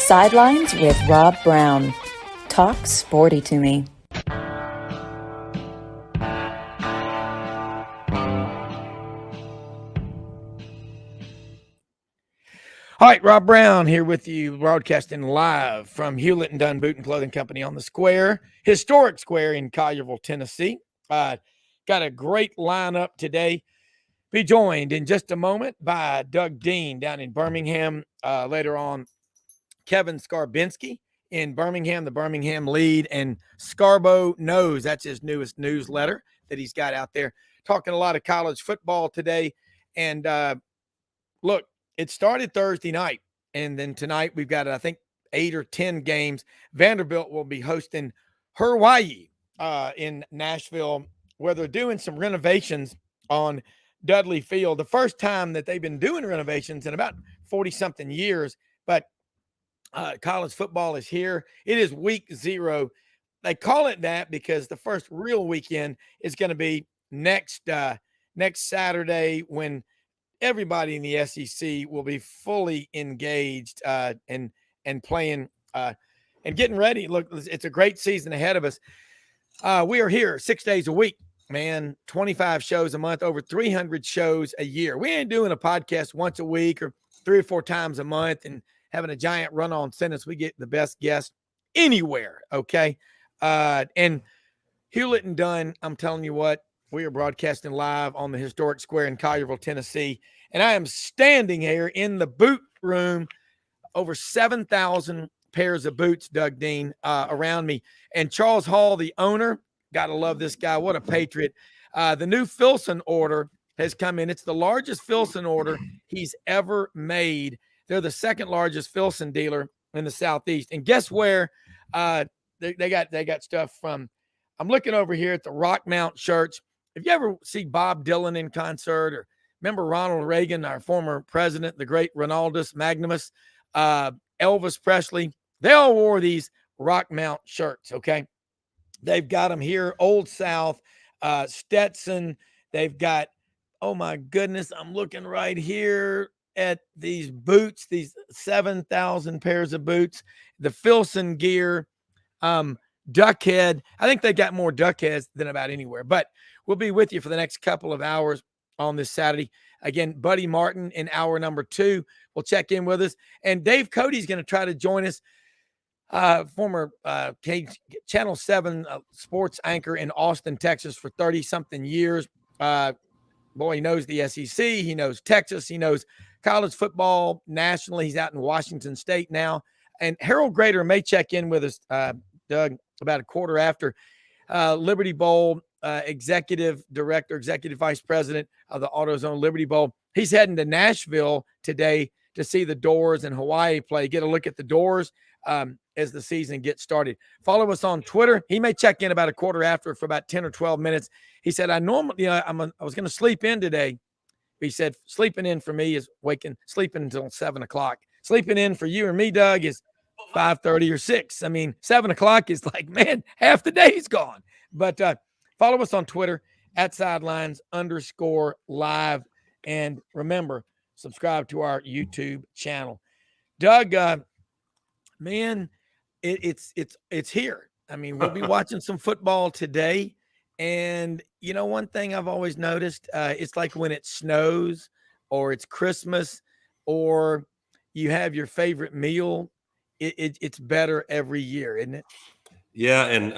Sidelines with Rob Browne. Talk sporty to me. All right, Rob Browne here with you, broadcasting live from Hewlett and Dunn Boot and Clothing Company on the Square, historic Square in Collierville, Tennessee. Got a great lineup today. Be joined in just a moment by Doug Dean down in Birmingham. Later on, Kevin Scarbinsky in Birmingham, the Birmingham Lede, and Scarbo Knows. That's his newest newsletter that he's got out there. Talking a lot of college football today. And look, it started Thursday night, and then tonight we've got, I think, 8 or 10 games. Vanderbilt will be hosting Hawaii in Nashville, where they're doing some renovations on Dudley Field. The first time that they've been doing renovations in about 40-something years, but college football is here. It is week 0. They call it that because the first real weekend is going to be next Saturday, when everybody in the SEC will be fully engaged and playing and getting ready. Look, it's a great season ahead of us. We are here 6 days a week, man, 25 shows a month, over 300 shows a year. We ain't doing a podcast once a week or 3 or 4 times a month and having a giant run-on sentence. We get the best guests anywhere, okay? And Hewlett and Dunn, I'm telling you what, we are broadcasting live on the historic Square in Collierville, Tennessee. And I am standing here in the boot room, over 7,000 pairs of boots, Doug Dean, around me. And Charles Hall, the owner, got to love this guy. What a patriot. The new Filson order has come in. It's the largest Filson order he's ever made. They're the second largest Filson dealer in the Southeast. And guess where? They got stuff from, I'm looking over here at the Rockmount shirts. If you ever see Bob Dylan in concert, or remember Ronald Reagan, our former president, the great Ronaldus Magnumus, Elvis Presley, they all wore these Rockmount shirts, okay? They've got them here, Old South, Stetson. They've got, oh my goodness, I'm looking right here at these boots, these 7,000 pairs of boots, the Filson gear, Duckhead. I think they got more Duckheads than about anywhere, but we'll be with you for the next couple of hours on this Saturday. Again, Buddy Martin in hour number 2 will check in with us. And Dave Cody's going to try to join us, former Channel 7 sports anchor in Austin, Texas for 30-something years. Boy, he knows the SEC. He knows Texas. He knows college football nationally. He's out in Washington State now. And Harold Grader may check in with us, Doug, about a quarter after. Liberty Bowl executive director, executive vice president of the AutoZone Liberty Bowl. He's heading to Nashville today to see the Doors and Hawaii play, get a look at the Doors as the season gets started. Follow us on Twitter. He may check in about a quarter after for about 10 or 12 minutes. He said, I was going to sleep in today. He said, sleeping in for me is sleeping until 7 o'clock. Sleeping in for you and me, Doug, is 5:30 or 6. I mean, 7 o'clock is like, man, half the day's gone. But follow us on Twitter at Sidelines_live. And remember, subscribe to our YouTube channel. Doug, man, it's here. I mean, we'll be watching some football today. And, you know, one thing I've always noticed, it's like when it snows or it's Christmas or you have your favorite meal, it's better every year, isn't it? Yeah, and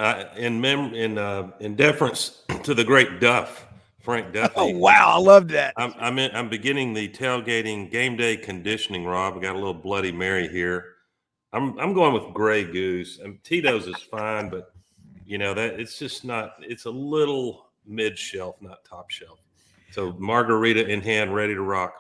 in deference to the great Duff, Frank Duffy. Oh wow, I love that. I'm beginning the tailgating game day conditioning. Rob, I got a little Bloody Mary here. I'm going with Grey Goose. And Tito's is fine, but you know that it's just not. It's a little mid shelf, not top shelf. So margarita in hand, ready to rock.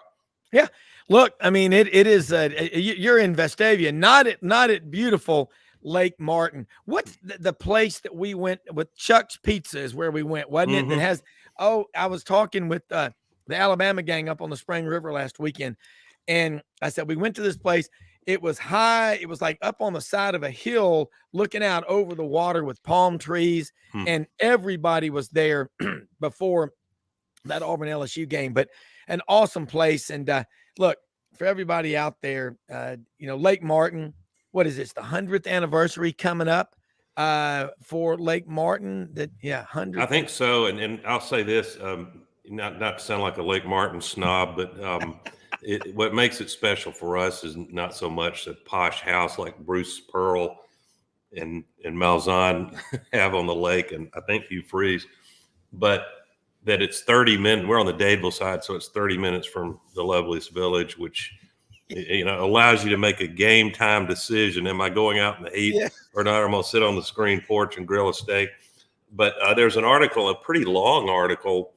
Yeah. Look, I mean, it is. You're in Vestavia, not at beautiful Lake Martin. What's the place that we went with? Chuck's Pizza is where we went, wasn't it? That has. Oh, I was talking with the Alabama gang up on the Spring River last weekend, and I said we went to this place. It was high. It was like up on the side of a hill, looking out over the water with palm trees, and everybody was there before that Auburn LSU game. But an awesome place, and look, for everybody out there, Lake Martin, what is this? The 100th anniversary coming up for Lake Martin. That 100. I think so. And I'll say this, not to sound like a Lake Martin snob, but what makes it special for us is not so much a posh house like Bruce Pearl and Malzahn have on the lake, and I think Hugh Freeze, but that it's 30 minutes. We're on the Dadeville side, so it's 30 minutes from the loveliest village, which allows you to make a game time decision. Am I going out in the heat or not? I'm going to sit on the screen porch and grill a steak. But there's an article, a pretty long article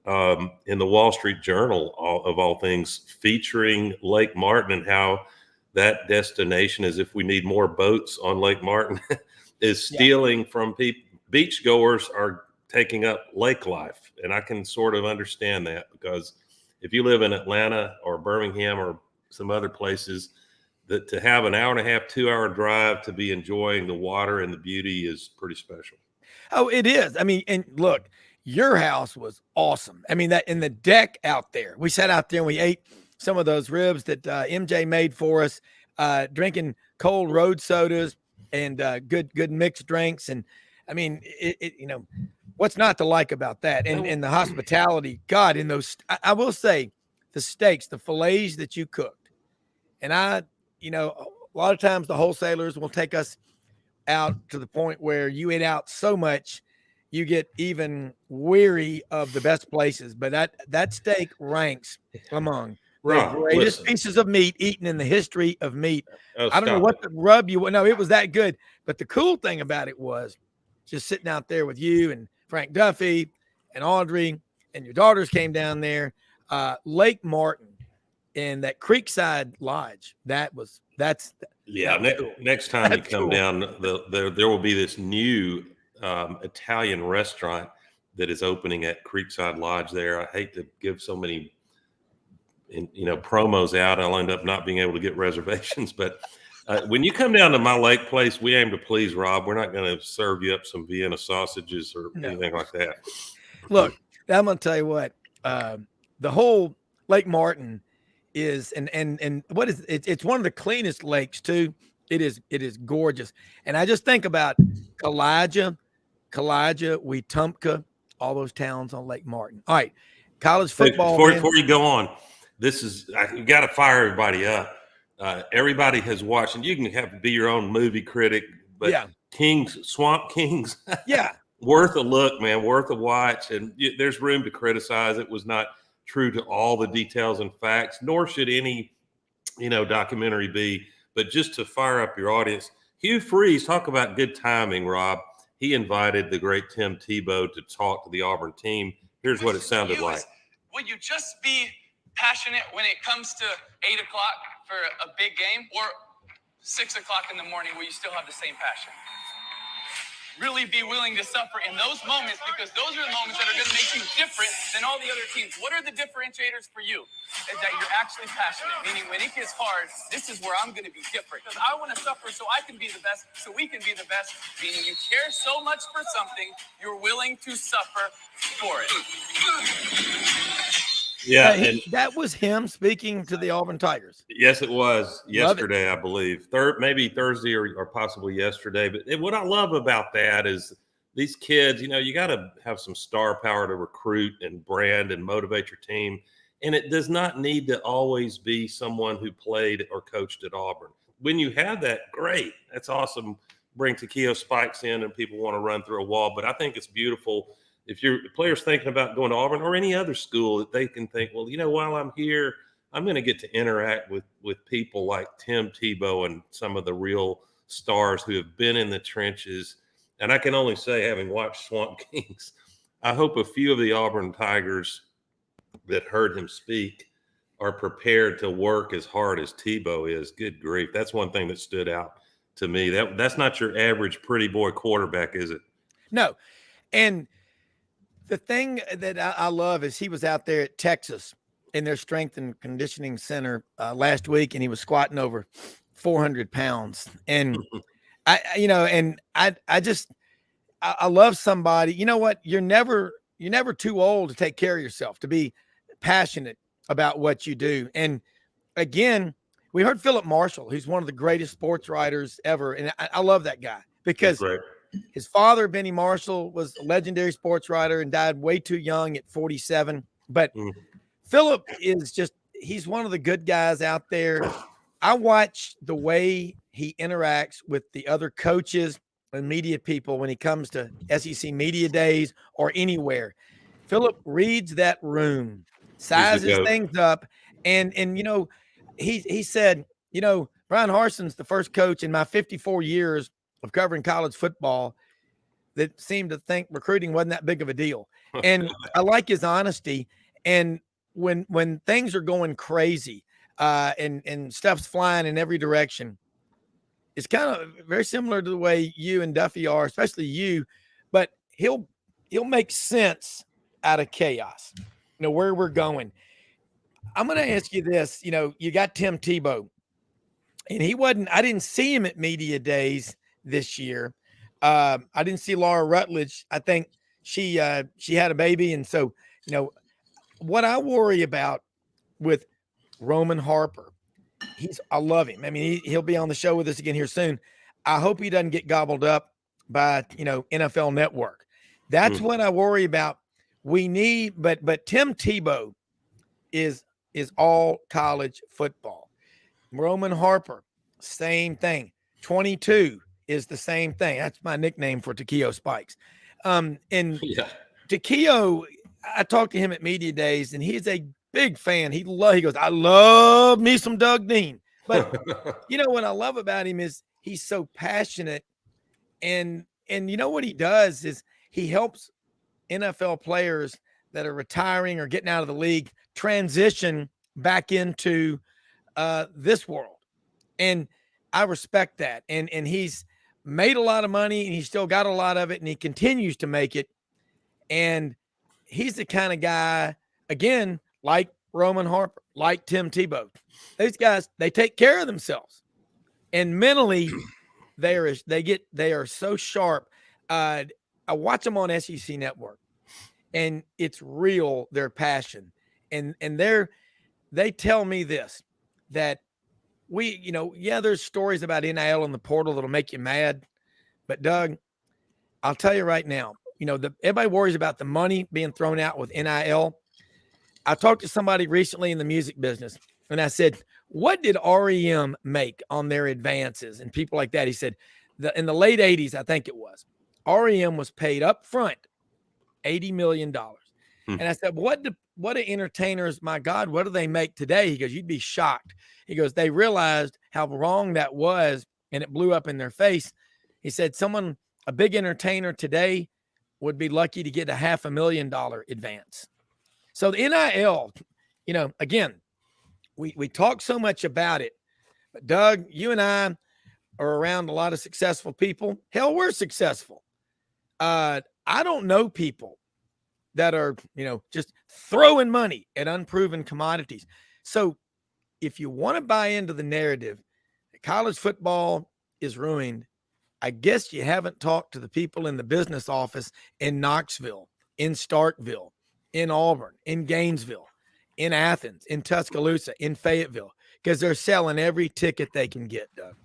in the Wall Street Journal, of all things, featuring Lake Martin and how that destination, as if we need more boats on Lake Martin, is stealing from people. Beachgoers are taking up lake life. And I can sort of understand that, because if you live in Atlanta or Birmingham or some other places, that to have an hour and a half, 2-hour drive to be enjoying the water and the beauty is pretty special. Oh, it is. I mean, and look, your house was awesome. I mean, that in the deck out there, we sat out there and we ate some of those ribs that MJ made for us, drinking cold road sodas and good mixed drinks. And I mean, what's not to like about that? And the hospitality, God, in those, I will say, the steaks, the fillets that you cooked. And a lot of times the wholesalers will take us out to the point where you eat out so much you get even weary of the best places. But that steak ranks among the greatest pieces of meat eaten in the history of meat. I don't know what the rub you. No, it was that good. But the cool thing about it was just sitting out there with you and Frank Duffy and Audrey, and your daughters came down there. Lake Martin and that Creekside Lodge. That's cool. Next time you come down, there will be this new Italian restaurant that is opening at Creekside Lodge there. I hate to give so many promos out. I'll end up not being able to get reservations. But when you come down to my lake place, we aim to please Rob. We're not going to serve you up some Vienna sausages or anything like that. Look, I'm going to tell you what, the whole Lake Martin is, and what is it? It's one of the cleanest lakes too. It is gorgeous. And I just think about Kalija, Wetumpka, all those towns on Lake Martin. All right. College football. Before you go on, you got to fire everybody up. Everybody has watched, and you can be your own movie critic, but Swamp Kings, worth a look, man, worth a watch. And there's room to criticize. It was not true to all the details and facts, nor should any, documentary be, but just to fire up your audience. Hugh Freeze, talk about good timing, Rob. He invited the great Tim Tebow to talk to the Auburn team. Here's what it sounded like. Would you just be passionate when it comes to 8 o'clock for a big game, or 6 o'clock in the morning where you still have the same passion? Really be willing to suffer in those moments, because those are the moments that are going to make you different than all the other teams. What are the differentiators for you? Is that you're actually passionate, meaning when it gets hard, this is where I'm going to be different. Because I want to suffer so I can be the best, so we can be the best, meaning you care so much for something, you're willing to suffer for it. Yeah, and that was him speaking to the Auburn Tigers. Yes, it was yesterday, I believe. Maybe Thursday or possibly yesterday. But what I love about that is these kids, you got to have some star power to recruit and brand and motivate your team. And it does not need to always be someone who played or coached at Auburn. When you have that, great. That's awesome. Bring Takeo Spikes in and people want to run through a wall. But I think it's beautiful if your players thinking about going to Auburn or any other school, that they can think, well, while I'm here, I'm going to get to interact with people like Tim Tebow and some of the real stars who have been in the trenches. And I can only say, having watched Swamp Kings, I hope a few of the Auburn Tigers that heard him speak are prepared to work as hard as Tebow is. Good grief. That's one thing that stood out to me. That's not your average pretty boy quarterback, is it? No. And the thing that I love is he was out there at Texas in their strength and conditioning center last week, and he was squatting over 400 pounds. And I love somebody. You know what? You're never too old to take care of yourself, to be passionate about what you do. And again, we heard Philip Marshall, who's one of the greatest sports writers ever. And I love that guy because Great. his father, Benny Marshall, was a legendary sports writer and died way too young at 47. But Philip is just, he's one of the good guys out there. I watch the way he interacts with the other coaches and media people when he comes to SEC media days or anywhere. Philip reads that room, sizes things up. And you know, he said, you know, Brian Harson's the first coach in my 54 years of covering college football that seemed to think recruiting wasn't that big of a deal. And I like his honesty. And when things are going crazy and stuff's flying in every direction, it's kind of very similar to the way you and Duffy are, especially you, but he'll make sense out of chaos, you know, where we're going. I'm going to ask you this, you know, you got Tim Tebow and I didn't see him at media days this year. I didn't see Laura Rutledge. I think she had a baby. And so, you know, what I worry about with Roman Harper, I love him. I mean, he'll be on the show with us again here soon. I hope he doesn't get gobbled up by, you know, NFL Network. That's what I worry about. We need, but Tim Tebow is all college football. Roman Harper, same thing. 22 is the same thing. That's my nickname for Takeo Spikes. And Takeo, I talked to him at media days, and he's a big fan. He goes, I love me some Doug Dean. But you know what I love about him is he's so passionate, and you know what he does is he helps NFL players that are retiring or getting out of the league transition back into this world. And I respect that. And he's made a lot of money, and he's still got a lot of it, and he continues to make it. And he's the kind of guy, again, like Roman Harper, like Tim Tebow. These guys, they take care of themselves, and mentally, they are so sharp. I watch them on SEC Network, and it's real, their passion, and they tell me this, that there's stories about NIL in the portal that'll make you mad, but Doug, I'll tell you right now, everybody worries about the money being thrown out with NIL. I talked to somebody recently in the music business, and I said, what did REM make on their advances and people like that? He said, in the late 80s, I think it was, REM was paid up front $80 million. And I said, what do entertainers, my God, what do they make today? He goes, you'd be shocked. He goes, they realized how wrong that was, and it blew up in their face. He said, a big entertainer today would be lucky to get a $500,000 advance. So the NIL, again, we talk so much about it, but Doug, you and I are around a lot of successful people. Hell, we're successful. I don't know people that are, just throwing money at unproven commodities. So if you want to buy into the narrative that college football is ruined, I guess you haven't talked to the people in the business office in Knoxville, in Starkville, in Auburn, in Gainesville, in Athens, in Tuscaloosa, in Fayetteville, because they're selling every ticket they can get, Doug.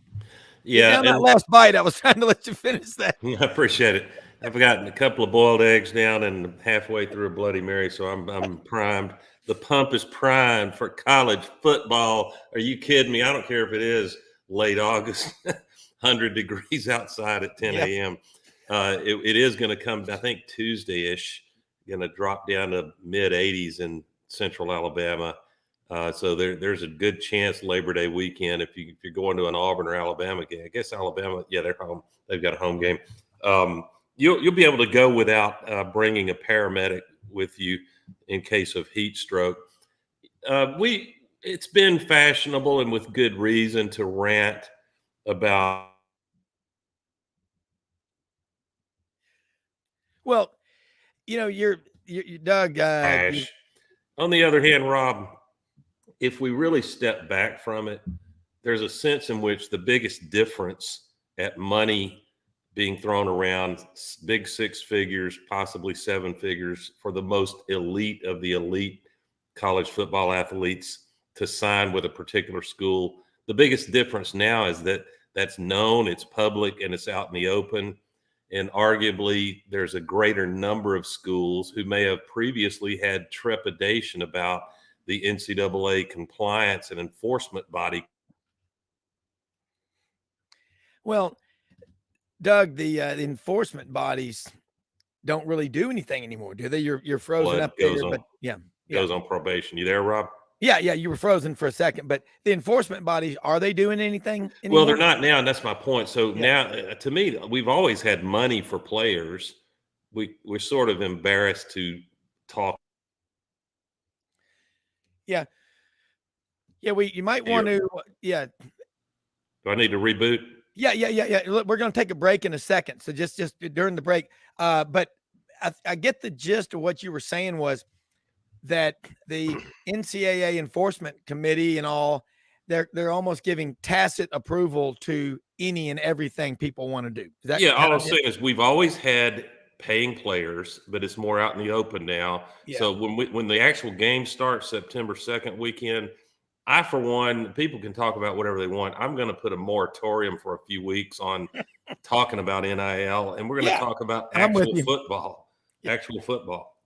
Yeah. And that last bite, I was trying to let you finish that. I appreciate it. I've gotten a couple of boiled eggs down and halfway through a Bloody Mary, so I'm primed. The pump is primed for college football. Are you kidding me? I don't care if it is late August, 100 degrees outside at 10 a.m. It is going to come, I think, Tuesday-ish, going to drop down to mid-80s in central Alabama. So there's a good chance Labor Day weekend, if you're going to an Auburn or Alabama game. I guess Alabama, they're home. They've got a home game. You'll be able to go without bringing a paramedic with you in case of heat stroke. It's been fashionable and with good reason to rant about. Well, you're Doug. On the other hand, Rob, if we really step back from it, there's a sense in which the biggest difference at money being thrown around, big six figures, possibly seven figures, for the most elite of the elite college football athletes to sign with a particular school. the biggest difference now is that that's known, it's public, and it's out in the open. And arguably, there's a greater number of schools who may have previously had trepidation about the NCAA compliance and enforcement body. Well, Doug, the enforcement bodies don't really do anything anymore, do they? You're frozen up there, but goes on probation. You there, Rob? Yeah, you were frozen for a second, but the enforcement bodies, are they doing anything anymore? Well, they're not now, and that's my point. So now, to me, we've always had money for players. We're sort of embarrassed to talk. Yeah. You might want to. Yeah. Do I need to reboot? Yeah. Look, we're going to take a break in a second. So just during the break. But I get the gist of what you were saying was that the NCAA enforcement committee and all, they're almost giving tacit approval to any and everything people want to do. Is that all I'm saying is we've always had paying players, but it's more out in the open now. Yeah. So when the actual game starts September 2nd weekend, I, for one, people can talk about whatever they want. I'm going to put a moratorium for a few weeks on talking about NIL, and we're going to talk about actual football. Actual football.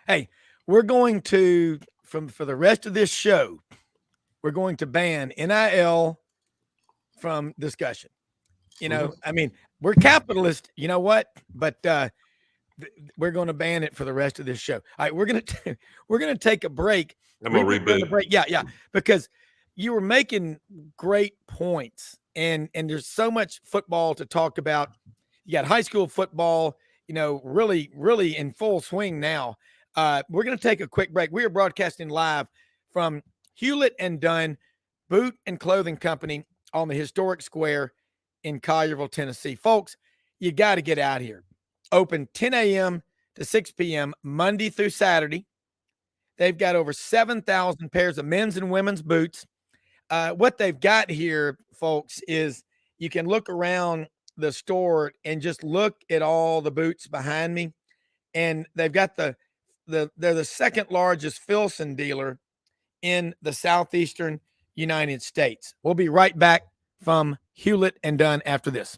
Hey, we're going to, for the rest of this show, we're going to ban NIL from discussion. You know, I mean, we're capitalists, you know what? But we're going to ban it for the rest of this show. All right, we're going to take a break. I'm going to reboot. Break. Yeah, because you were making great points, and there's so much football to talk about. You got high school football, really, really in full swing now. We're going to take a quick break. We are broadcasting live from Hewlett and Dunn Boot and Clothing Company on the historic square in Collierville, Tennessee. Folks, you got to get out here. Open 10 a.m. to 6 p.m. Monday through Saturday. They've got over 7,000 pairs of men's and women's boots. What they've got here, folks, is you can look around the store and just look at all the boots behind me. And they've got they're the second largest Filson dealer in the southeastern United States. We'll be right back from Hewlett and Dunn after this.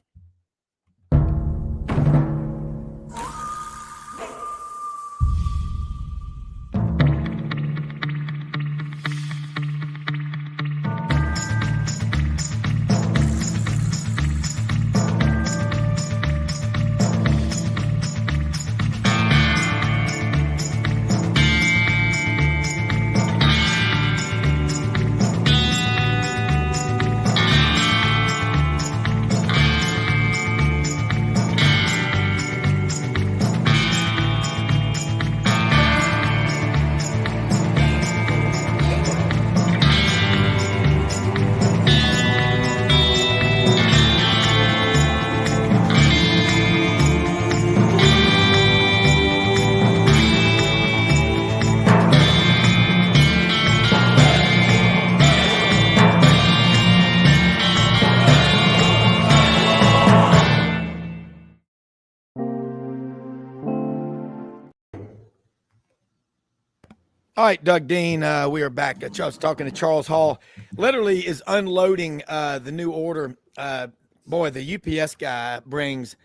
All right, Doug Dean, we are back. I was talking to Charles Hall. Literally is unloading the new order. Boy, the UPS guy brings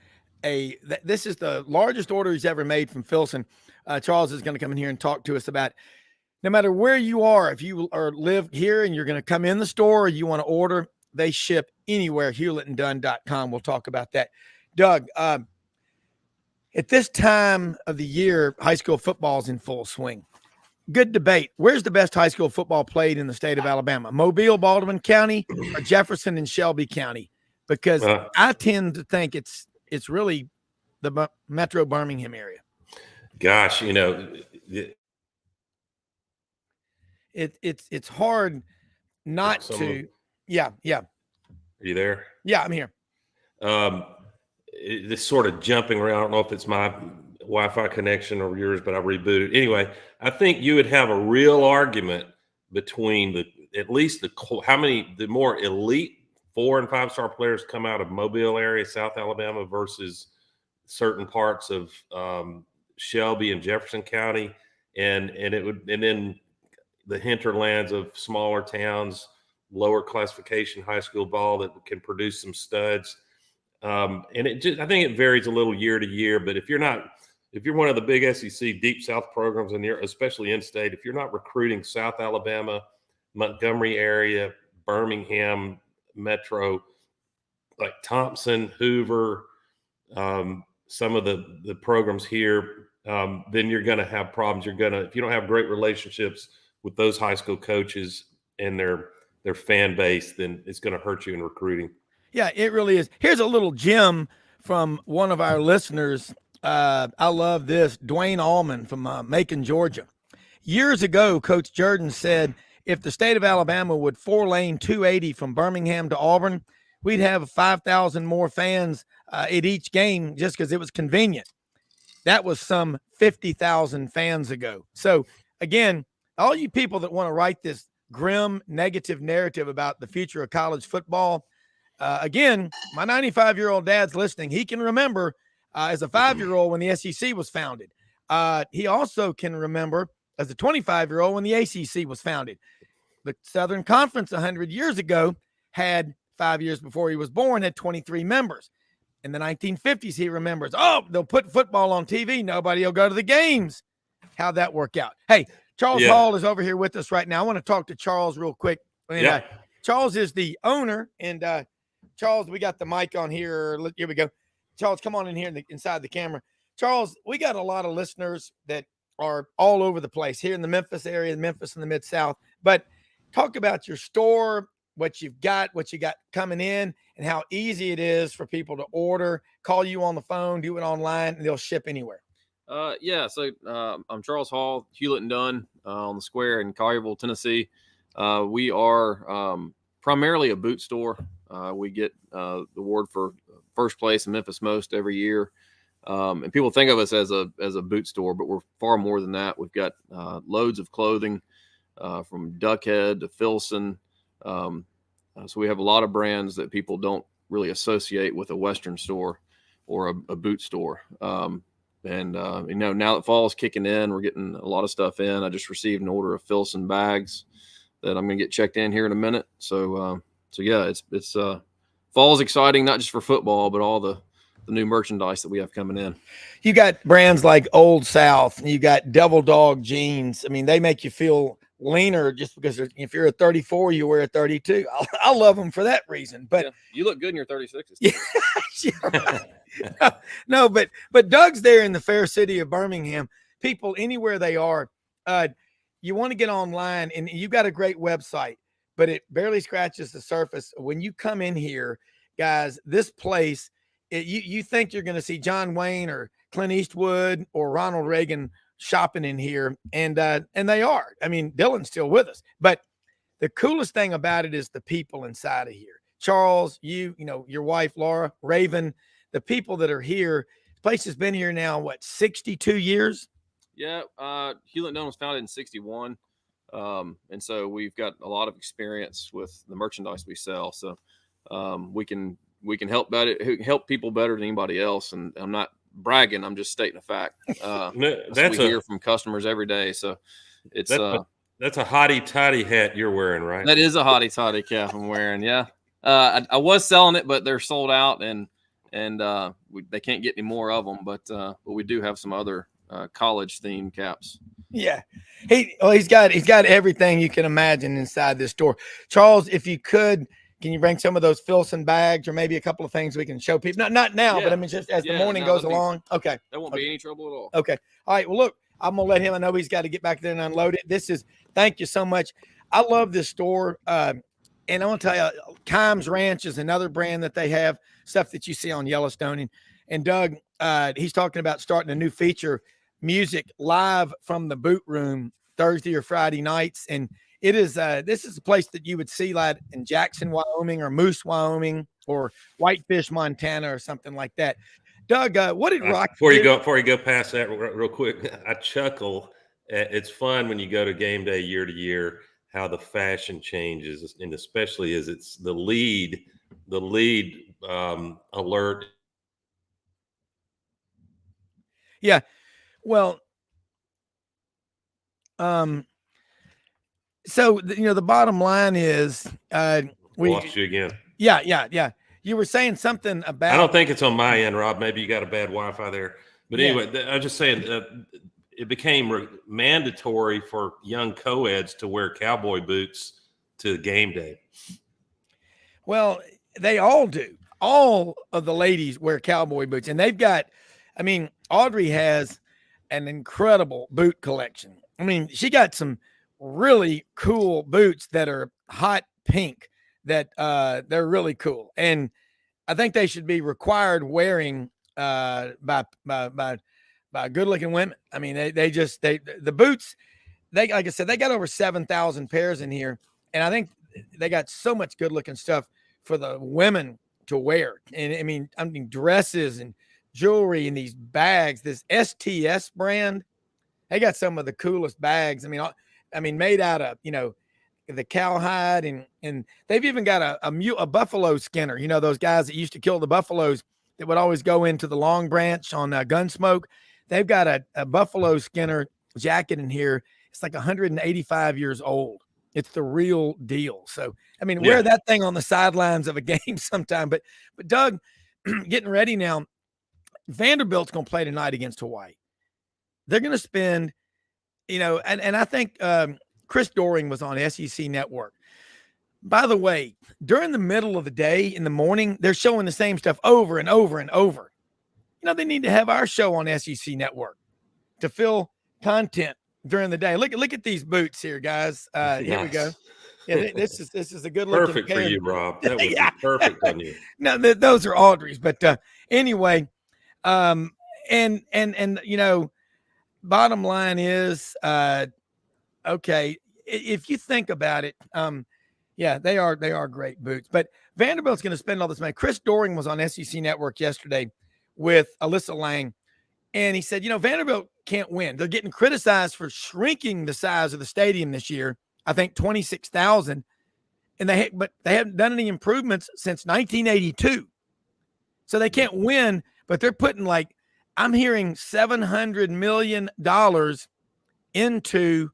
this is the largest order he's ever made from Filson. Charles is going to come in here and talk to us about, no matter where you are, if you live here and you're going to come in the store or you want to order, they ship anywhere, hewlettandunn.com. We'll talk about that. Doug, at this time of the year, high school football is in full swing. Good debate. Where's the best high school football played in the state of Alabama? Mobile, Baldwin County, or Jefferson and Shelby County? Because I tend to think it's really the Metro Birmingham area. Gosh, it's hard not to. Yeah. Are you there? Yeah, I'm here. This sort of jumping around. I don't know if it's my Wi-Fi connection or yours, but I rebooted. Anyway, I think you would have a real argument between the more elite 4- and 5-star players come out of Mobile area, South Alabama, versus certain parts of Shelby and Jefferson County, and then the hinterlands of smaller towns lower classification high school ball that can produce some studs. And I think it varies a little year to year. But if you're one of the big SEC Deep South programs, and especially in-state, if you're not recruiting South Alabama, Montgomery area, Birmingham metro, like Thompson, Hoover, some of the programs here, then you're going to have problems. If you don't have great relationships with those high school coaches and their fan base, then it's going to hurt you in recruiting. Yeah, it really is. Here's a little gem from one of our listeners. I love this. Dwayne Allman from Macon, Georgia. Years ago, Coach Jordan said, if the state of Alabama would 4-lane 280 from Birmingham to Auburn, we'd have 5,000 more fans at each game just because it was convenient. That was some 50,000 fans ago. So, again, all you people that want to write this grim, negative narrative about the future of college football, again, my 95-year-old dad's listening. He can remember as a 5-year-old when the SEC was founded. He also can remember as a 25-year-old when the ACC was founded. The Southern Conference 100 years ago had 5 years before he was born, had 23 members. In the 1950s, he remembers, they'll put football on TV. Nobody will go to the games. How'd that work out? Hey, Charles Hall is over here with us right now. I want to talk to Charles real quick. Charles is the owner. And Charles, we got the mic on here. Here we go. Charles, come on in here inside the camera. Charles, we got a lot of listeners that are all over the place here in the Memphis area, Memphis and the Mid-South. But talk about your store, what you got coming in, and how easy it is for people to order, call you on the phone, do it online, and they'll ship anywhere. So I'm Charles Hall, Hewlett & Dunn on the Square in Collierville, Tennessee. We are primarily a boot store. We get the award for first place in Memphis Most every year. And people think of us as a boot store, but we're far more than that. We've got loads of clothing from Duckhead to Filson. So we have a lot of brands that people don't really associate with a Western store or a boot store. Now that fall is kicking in, we're getting a lot of stuff in. I just received an order of Filson bags that I'm going to get checked in here in a minute. So it's fall is exciting, not just for football, but all the new merchandise that we have coming in. You got brands like Old South, and you got Devil Dog jeans. I mean, they make you feel leaner just because if you're a 34, you wear a 32. I love them for that reason. But you look good in your 36s. Yeah, no, but Doug's there in the fair city of Birmingham. People anywhere they are, you want to get online, and you've got a great website, but it barely scratches the surface. When you come in here, guys, this place, you think you're going to see John Wayne or Clint Eastwood or Ronald Reagan shopping in here, and they are. I mean, Dylan's still with us, but the coolest thing about it is the people inside of here. Charles, your wife Laura, Raven, the people that are here. The place has been here now 62 years. Yeah, Hewlett & Dunn was founded in 61, and so we've got a lot of experience with the merchandise we sell. So we can help people better than anybody else. And I'm not bragging; I'm just stating a fact. We hear from customers every day. So it's that's a hottie toddy hat you're wearing, right? That is a hottie toddy cap I'm wearing. Yeah, I was selling it, but they're sold out, and they can't get any more of them. But we do have some other college themed caps. Yeah, he's got everything you can imagine inside this store. Charles, if you could, can you bring some of those Filson bags or maybe a couple of things we can show people? Not now, but I mean just as the morning goes along. Okay, that won't be any trouble at all. Okay, all right. Well, look, I'm gonna let him. I know he's got to get back there and unload it. Thank you so much. I love this store, and I want to tell you, Kimes Ranch is another brand that they have, stuff that you see on Yellowstone. And Doug, he's talking about starting a new feature, music live from the boot room Thursday or Friday nights. And it is this is a place that you would see like in Jackson, Wyoming, or Moose, Wyoming, or Whitefish, Montana, or something like that. Doug, what did Rock before you go past that real quick? I chuckle. It's fun when you go to game day year to year how the fashion changes, and especially as it's the lead alert. Yeah, well, So the bottom line is We lost you again. Yeah. You were saying something about. I don't think it's on my end, Rob. Maybe you got a bad Wi-Fi there. But anyway, I was just saying it became mandatory for young co-eds to wear cowboy boots to game day. Well, they all do. All of the ladies wear cowboy boots, and they've got. I mean, Audrey has an incredible boot collection. I mean, she got some really cool boots that are hot pink that they're really cool, and I think they should be required wearing by good-looking women. I mean, the boots. Like I said, they got over 7,000 pairs in here, and I think they got so much good-looking stuff for the women to wear. And I mean dresses and jewelry and these bags. This STS brand, they got some of the coolest bags. I mean, made out of the cowhide, and they've even got a buffalo skinner. Those guys that used to kill the buffaloes that would always go into the Long Branch on Gunsmoke. They've got a buffalo skinner jacket in here. It's like 185 years old. It's the real deal. So, I mean, wear that thing on the sidelines of a game sometime. But Doug, getting ready now, Vanderbilt's going to play tonight against Hawaii. They're going to spend, and I think Chris Doering was on SEC Network. By the way, during the middle of the day in the morning, they're showing the same stuff over and over and over. They need to have our show on SEC Network to fill content during the day. Look at these boots here, guys. Here we go. Yeah, this is a good look. Perfect for you, Rob. That would be perfect on you. No, those are Audrey's. But anyway, and bottom line is, okay, if you think about it, they are great boots. But Vanderbilt's going to spend all this money. Chris Doering was on SEC Network yesterday with Alyssa Lang, and he said, Vanderbilt can't win. They're getting criticized for shrinking the size of the stadium this year. I think 26,000, and they haven't done any improvements since 1982. So they can't win, but they're putting I'm hearing $700 million into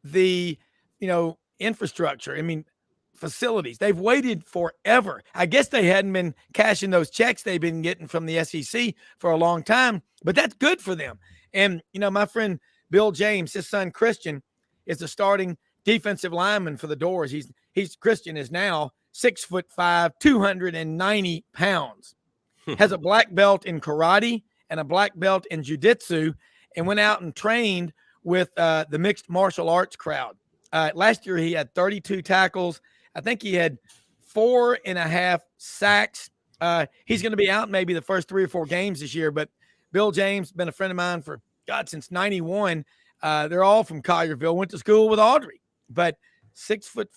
the infrastructure. I mean, facilities. They've waited forever. I guess they hadn't been cashing those checks they've been getting from the SEC for a long time, but that's good for them. And my friend Bill James, his son Christian, is the starting defensive lineman for the Doors. Christian is now 6'5", 290 pounds, has a black belt in karate and a black belt in jiu-jitsu, and went out and trained with the mixed martial arts crowd. Last year he had 32 tackles. I think he had 4.5 sacks. He's going to be out maybe the first 3 or 4 games this year, but Bill James, been a friend of mine for since 91. They're all from Collierville, went to school with Audrey, but 6'5",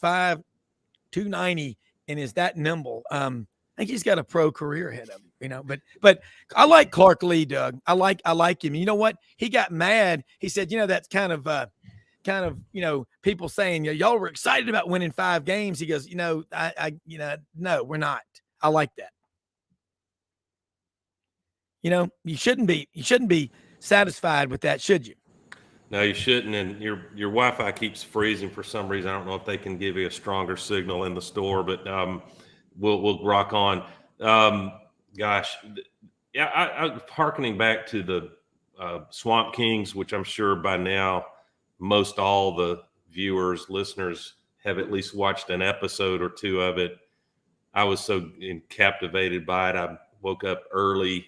290, and is that nimble. I think he's got a pro career ahead of him, but I like Clark Lee, Doug. I like him. You know what? He got mad. He said, that's kind of people saying, y'all were excited about winning 5 games. He goes, no, we're not. I like that. You shouldn't be satisfied with that, should you? No, you shouldn't. And your Wi-Fi keeps freezing for some reason. I don't know if they can give you a stronger signal in the store, but we'll rock on. I'm hearkening back to the Swamp Kings, which I'm sure by now most all the viewers, listeners have at least watched an episode or 2 of it. I was so captivated by it. I woke up early.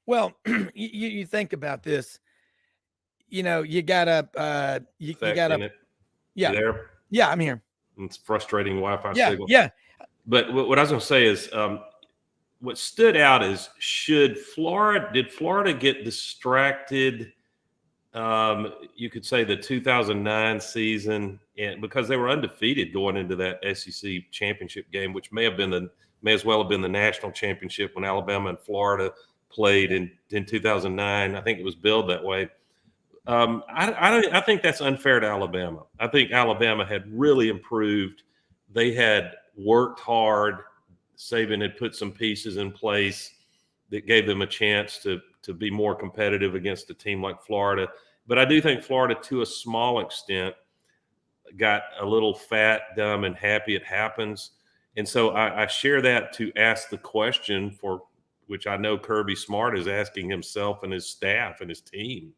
Well, you think about this, you gotta, you gotta, yeah. You there? Yeah, I'm here. It's frustrating Wi-Fi signal. Yeah. But what I was going to say is, what stood out is, did Florida get distracted? You could say the 2009 season, and because they were undefeated going into that SEC championship game, which may as well have been the national championship when Alabama and Florida played in 2009. I think it was billed that way. I think that's unfair to Alabama. I think Alabama had really improved. They had worked hard. Saban had put some pieces in place that gave them a chance to be more competitive against a team like Florida. But I do think Florida, to a small extent, got a little fat, dumb, and happy it happens. And so I share that to ask the question for which I know Kirby Smart is asking himself and his staff and his team.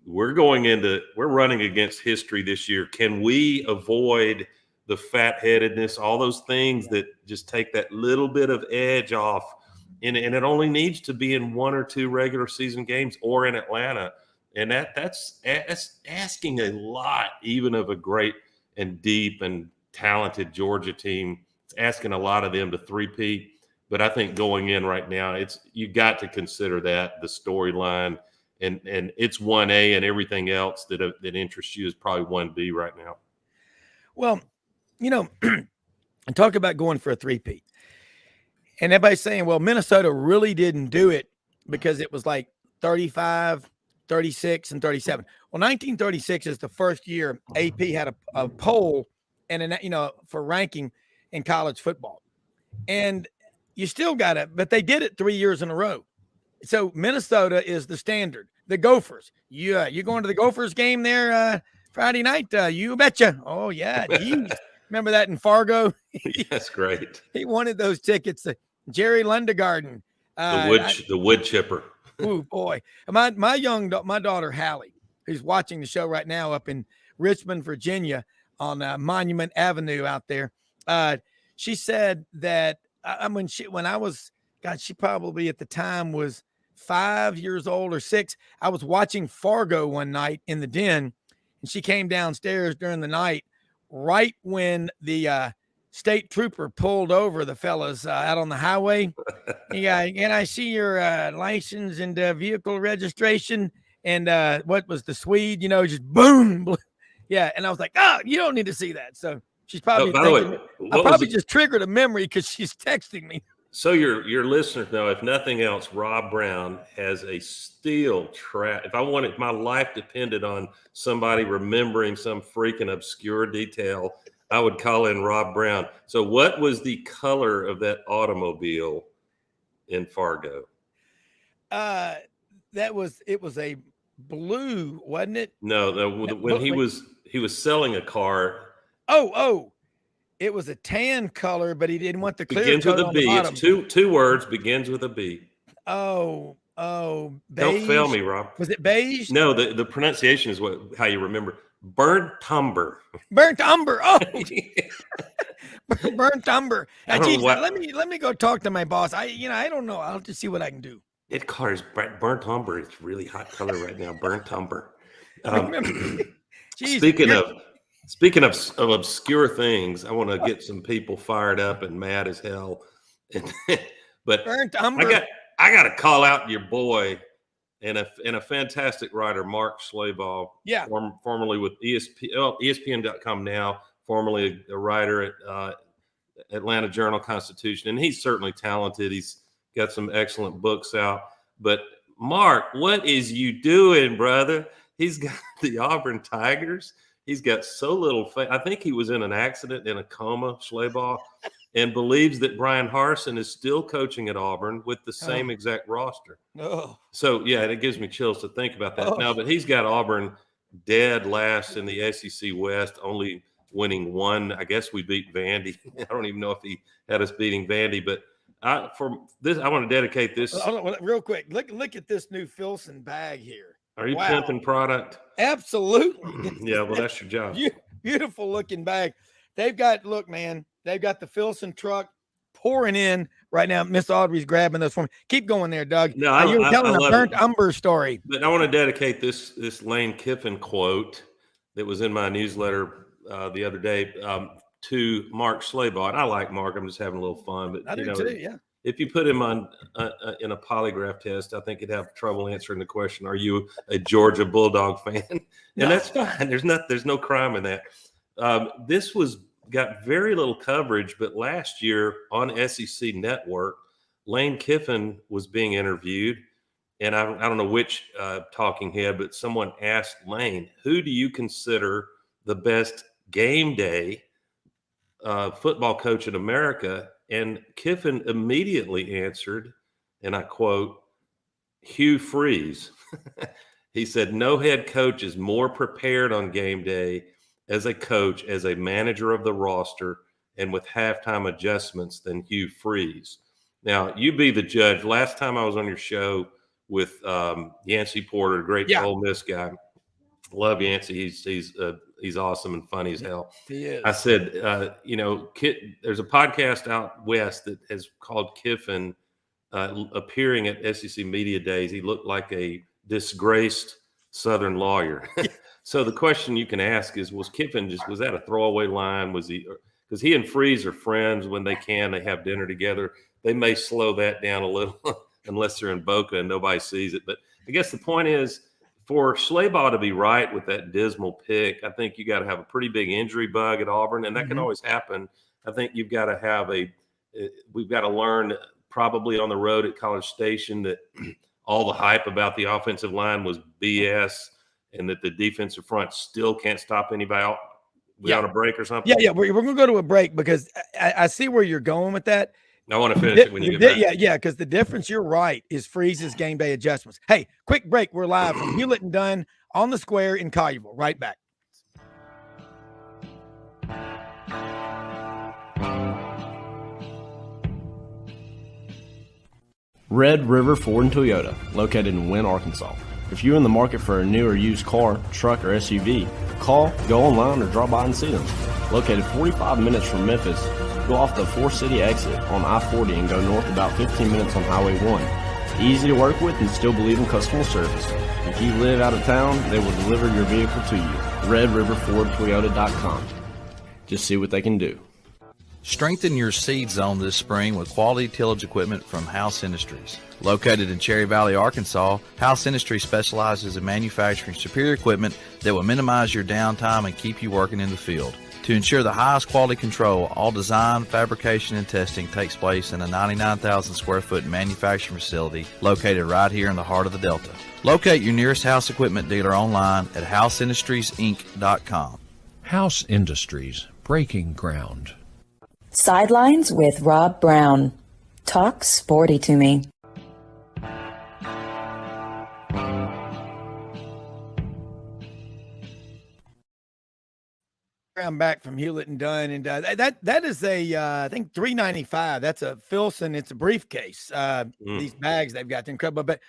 We're running against history this year. Can we avoid the fat-headedness, all those things that just take that little bit of edge off? And it only needs to be in 1 or 2 regular season games or in Atlanta. And that's asking a lot, even of a great and deep and talented Georgia team. It's asking a lot of them to three-peat. But I think going in right now, you got to consider that the storyline, and it's 1A, and everything else that interests you is probably 1B right now. Well, and talk about going for a three-peat. And everybody's saying, well, Minnesota really didn't do it because it was like 35, 36, and 37. Well, 1936 is the first year AP had a poll for ranking in college football. And you still got it, but they did it 3 years in a row. So Minnesota is the standard. The Gophers. You going to the Gophers game there Friday night? You betcha. Oh, yeah. Geez. Remember that in Fargo? That's great. He wanted those tickets. Jerry Lundegarden. The wood chipper. Oh, boy. My daughter, Hallie, who's watching the show right now up in Richmond, Virginia on Monument Avenue out there. She said that she probably at the time was 5 years old or 6. I was watching Fargo one night in the den, and she came downstairs during the night right when the state trooper pulled over the fellas out on the highway. Yeah, and I see your license and vehicle registration. And what was the Swede? Just boom. Yeah, and I was like, oh, you don't need to see that. So she's probably I probably just triggered a memory because she's texting me. So your listeners know, if nothing else, Rob Browne has a steel trap. If my life depended on somebody remembering some freaking obscure detail, I would call in Rob Browne. So what was the color of that automobile in Fargo? It was a blue, wasn't it? No, when he was selling a car. Oh, it was a tan color, but he didn't want the clear begins coat with a on B. the bottom. It's two words, begins with a B. Oh, beige. Don't fail me, Rob. Was it beige? No, the pronunciation is how you remember. Burnt umber. Burnt umber. Oh, burnt umber. Geez, let me go talk to my boss. I don't know. I'll just see what I can do. That car is burnt umber. It's really hot color right now. Burnt umber. Speaking of obscure things, I want to get some people fired up and mad as hell. But burnt umber. I got to call out your boy and a fantastic writer, Mark Schlabach. Yeah. Formerly with ESPN.com now, formerly a writer at Atlanta Journal-Constitution, and he's certainly talented. He's got some excellent books out. But Mark, what is you doing, brother? He's got the Auburn Tigers. He's got so little faith. I think he was in an accident in a coma, Schlabach, and believes that Brian Harsin is still coaching at Auburn with the same exact roster. Oh. So, yeah, it gives me chills to think about that. Now, but he's got Auburn dead last in the SEC West, only winning one. I guess we beat Vandy. I don't even know if he had us beating Vandy, but I want to dedicate this. Real quick, look at this new Filson bag here. Are you pimping product? Absolutely. Yeah, well, that's your job. Beautiful looking bag. They've got the Filson truck pouring in right now. Miss Audrey's grabbing those for me. Keep going there, Doug. No, you were telling a burnt umber story. But I want to dedicate this Lane Kiffin quote that was in my newsletter the other day to Mark Schlabach. I like Mark. I'm just having a little fun. But I do too, yeah. If you put him on in a polygraph test, I think he'd have trouble answering the question, are you a Georgia Bulldog fan? And that's fine. There's no crime in that. This got very little coverage, but last year on SEC Network, Lane Kiffin was being interviewed. And I don't know which talking head, but someone asked Lane, who do you consider the best game day football coach in America? And Kiffin immediately answered, and I quote, Hugh Freeze. He said, no head coach is more prepared on game day as a coach, as a manager of the roster, and with halftime adjustments than Hugh Freeze. Now, you be the judge. Last time I was on your show with Yancey Porter, a great Ole Miss guy. Love Yancey. He's awesome and funny as hell. He is. I said, there's a podcast out west that has called Kiffin appearing at SEC Media Days. He looked like a disgraced Southern lawyer. So the question you can ask is, was that a throwaway line? Was he, because he and Freeze are friends when they have dinner together. They may slow that down a little unless they're in Boca and nobody sees it. But I guess the point is, for Schleybaugh to be right with that dismal pick, I think you got to have a pretty big injury bug at Auburn, and that can always happen. I think you've got to have we've got to learn probably on the road at College Station that all the hype about the offensive line was BS, and that the defensive front still can't stop anybody without a break or something. Yeah. We're going to go to a break because I see where you're going with that. I want to finish it when you get back. Yeah, because the difference, you're right, is Freeze's game day adjustments. Hey, quick break. We're live from Hewlett and Dunn on the Square in Collierville. Right back. Red River Ford and Toyota, located in Wynne, Arkansas. If you're in the market for a new or used car, truck, or SUV, call, go online, or drop by and see them. Located 45 minutes from Memphis, go off the 4-city exit on I-40 and go north about 15 minutes on Highway 1. Easy to work with and still believe in customer service. If you live out of town, they will deliver your vehicle to you. RedRiverFordToyota.com. Just see what they can do. Strengthen your seed zone this spring with quality tillage equipment from House Industries. Located in Cherry Valley, Arkansas, House Industries specializes in manufacturing superior equipment that will minimize your downtime and keep you working in the field. To ensure the highest quality control, all design, fabrication, and testing takes place in a 99,000 square foot manufacturing facility located right here in the heart of the Delta. Locate your nearest House equipment dealer online at houseindustriesinc.com. House Industries, breaking ground. Sidelines with Rob Browne. Talk sporty to me. I'm back from Hewlett and Dunn, and that is I think $395. That's a Filson. It's a briefcase. These bags they've got, incredible. But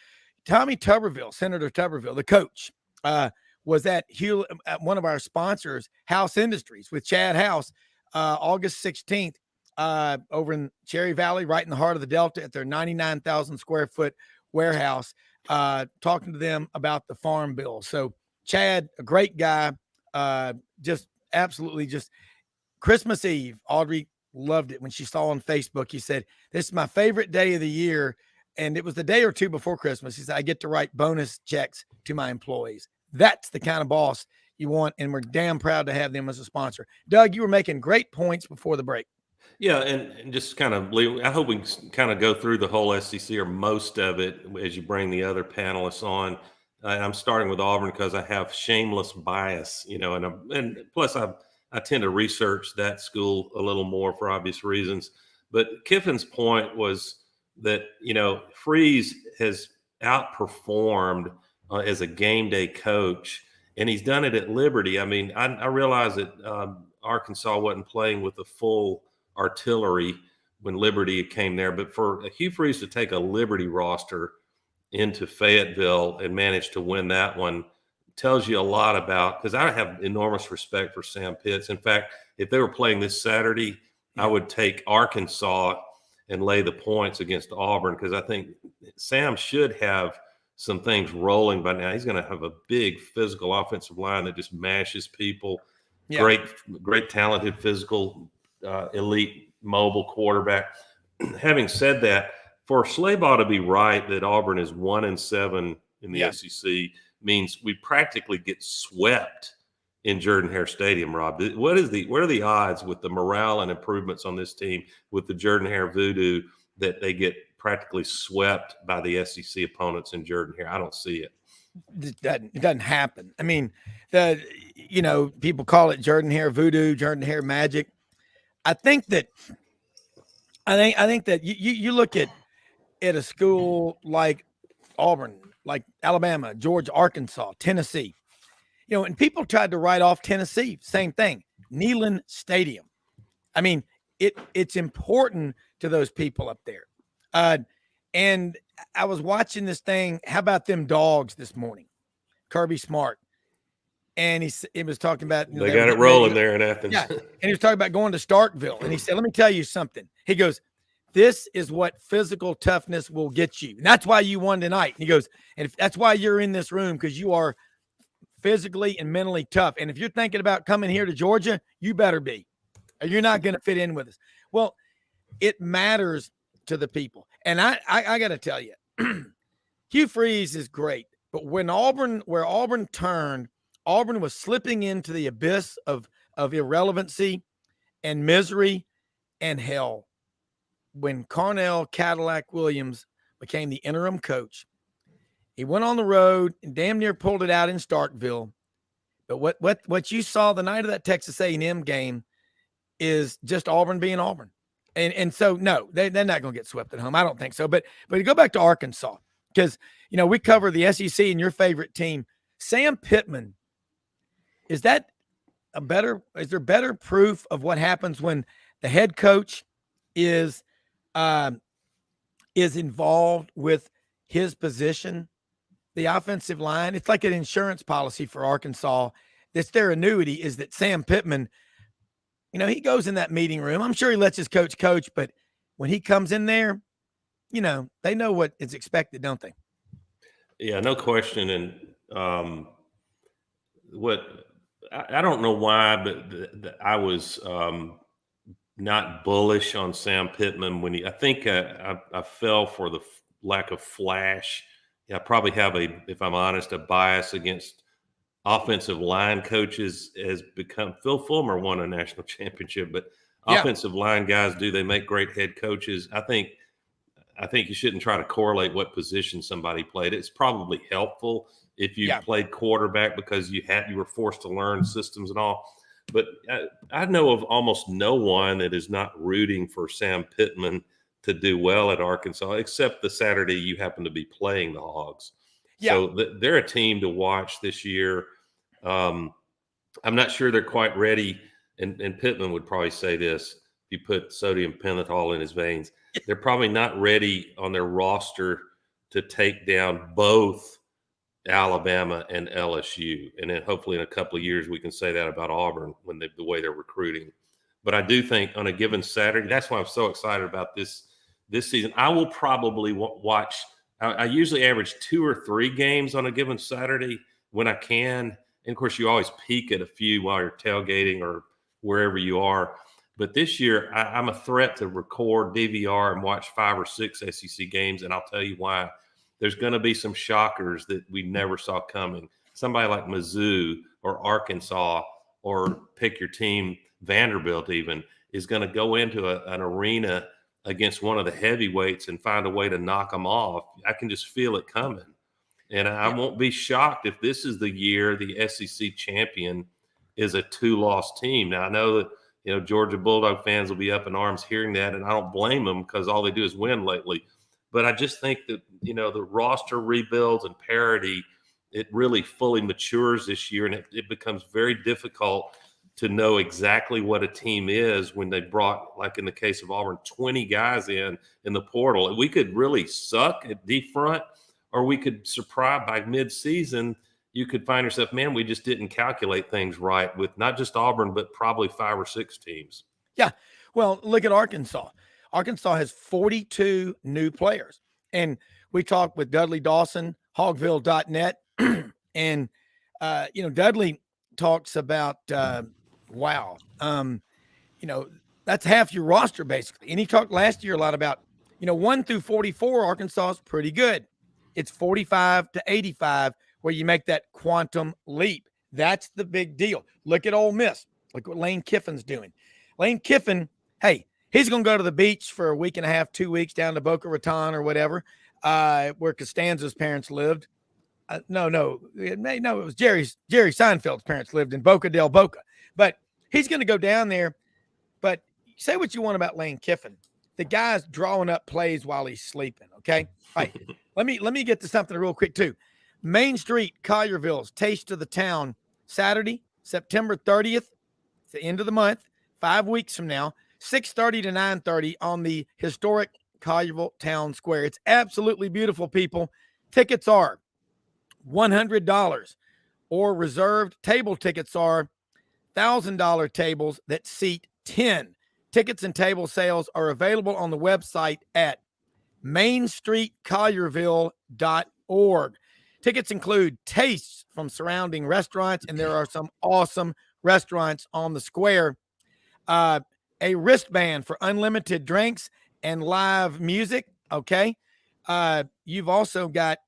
Tommy Tuberville, Senator Tuberville, the coach, was at Hewlett, at one of our sponsors, House Industries, with Chad House, August 16th, over in Cherry Valley, right in the heart of the Delta, at their 99,000 square foot warehouse, talking to them about the farm bill. So Chad, a great guy, just absolutely just Christmas Eve. Audrey loved it when she saw on Facebook. He said, "This is my favorite day of the year." And it was the day or two before Christmas. He said, "I get to write bonus checks to my employees." That's the kind of boss you want. And we're damn proud to have them as a sponsor. Doug, you were making great points before the break. Yeah, and just kind of, I hope we can kind of go through the whole SEC or most of it as you bring the other panelists on. I'm starting with Auburn because I have shameless bias, and plus I tend to research that school a little more for obvious reasons. But Kiffin's point was that, Freeze has outperformed as a game day coach, and he's done it at Liberty. I mean, I realize that Arkansas wasn't playing with the full artillery when Liberty came there, but for Hugh Freeze to take a Liberty roster into Fayetteville and manage to win that one tells you a lot about, because I have enormous respect for Sam Pitts. In fact, if they were playing this Saturday, I would take Arkansas and lay the points against Auburn, because I think Sam should have some things rolling by now. He's going to have a big physical offensive line that just mashes people. Yeah. Great talented physical, elite mobile quarterback. Having said that, for Schleybaugh to be right that Auburn is 1-7 in the SEC means we practically get swept in Jordan-Hare Stadium, Rob. What are the odds with the morale and improvements on this team with the Jordan-Hare voodoo that they get practically swept by the SEC opponents in Jordan-Hare? I don't see it. It doesn't happen. I mean, people call it Jordan-Hare voodoo, Jordan-Hare magic. I think that you look at a school like Auburn, like Alabama, Georgia, Arkansas, Tennessee. And people tried to write off Tennessee. Same thing. Neyland Stadium. I mean, it's important to those people up there. And I was watching this thing. How about them dogs this morning? Kirby Smart. And he was talking about they got it rolling there in Athens. Yeah, and he was talking about going to Starkville, and he said, "Let me tell you something." He goes, "This is what physical toughness will get you, and that's why you won tonight." And he goes, "And if that's why you're in this room, because you are physically and mentally tough. And if you're thinking about coming here to Georgia, you better be, or you're not going to fit in with us." Well, it matters to the people, and I got to tell you, Hugh Freeze is great, but where Auburn turned. Auburn was slipping into the abyss of irrelevancy and misery and hell when Carnell Cadillac Williams became the interim coach. He went on the road and damn near pulled it out in Starkville. But what you saw the night of that Texas A&M game is just Auburn being Auburn. And so, no, they're not going to get swept at home. I don't think so. But to go back to Arkansas, because, we cover the SEC and your favorite team, Sam Pittman. Is there better proof of what happens when the head coach is involved with his position, the offensive line? It's like an insurance policy for Arkansas. That's their annuity, is that Sam Pittman, he goes in that meeting room. I'm sure he lets his coach, but when he comes in there, they know what is expected, don't they? Yeah, no question. And I don't know why, but I was not bullish on Sam Pittman when I think I fell for the lack of flash. Yeah, I probably have if I'm honest, a bias against offensive line coaches. Has become Phil Fulmer won a national championship, but offensive line guys, do they make great head coaches? I think you shouldn't try to correlate what position somebody played. It's probably helpful if you played quarterback because you were forced to learn systems and all. But I know of almost no one that is not rooting for Sam Pittman to do well at Arkansas, except the Saturday you happen to be playing the Hogs. Yeah. So they're a team to watch this year. I'm not sure they're quite ready, and Pittman would probably say this, if you put sodium pentothal in his veins, they're probably not ready on their roster to take down both Alabama and LSU. And then hopefully in a couple of years, we can say that about Auburn the way they're recruiting. But I do think on a given Saturday, that's why I'm so excited about this season. I will probably watch. I usually average 2 or 3 games on a given Saturday when I can. And of course, you always peek at a few while you're tailgating or wherever you are. But this year, I'm a threat to record DVR and watch 5 or 6 SEC games. And I'll tell you why. There's going to be some shockers that we never saw coming. Somebody like Mizzou or Arkansas, or pick your team, Vanderbilt even, is going to go into an arena against one of the heavyweights and find a way to knock them off. I can just feel it coming. And I won't be shocked if this is the year the SEC champion is a 2-loss team. Now, I know that Georgia Bulldog fans will be up in arms hearing that, and I don't blame them because all they do is win lately. But I just think that, the roster rebuilds and parity, it really fully matures this year, and it becomes very difficult to know exactly what a team is when they brought, like in the case of Auburn, 20 guys in the portal. We could really suck at deep front, or we could surprise by midseason. You could find yourself, man, we just didn't calculate things right with not just Auburn, but probably 5 or 6 teams. Yeah. Well, look at Arkansas. Arkansas has 42 new players. And we talked with Dudley Dawson, hogville.net. And, Dudley talks about, that's half your roster basically. And he talked last year a lot about, 1 through 44, Arkansas is pretty good. It's 45 to 85 where you make that quantum leap. That's the big deal. Look at Ole Miss. Look what Lane Kiffin's doing. Lane Kiffin, hey, he's going to go to the beach for a week and a half, 2 weeks down to Boca Raton or whatever, where Costanza's parents lived. It was Jerry Seinfeld's parents lived in Boca del Boca. But he's going to go down there. But say what you want about Lane Kiffin. The guy's drawing up plays while he's sleeping, okay? Right. let me get to something real quick too. Main Street, Collierville's Taste of the Town, Saturday, September 30th. It's the end of the month, 5 weeks from now, 6:30 to 9:30 on the historic Collierville Town Square. It's absolutely beautiful, people. Tickets are $100, or reserved table tickets are $1,000 tables that seat 10. Tickets and table sales are available on the website at mainstreetcollierville.org. Tickets include tastes from surrounding restaurants, and there are some awesome restaurants on the square. A wristband for unlimited drinks and live music. Okay. You've also got,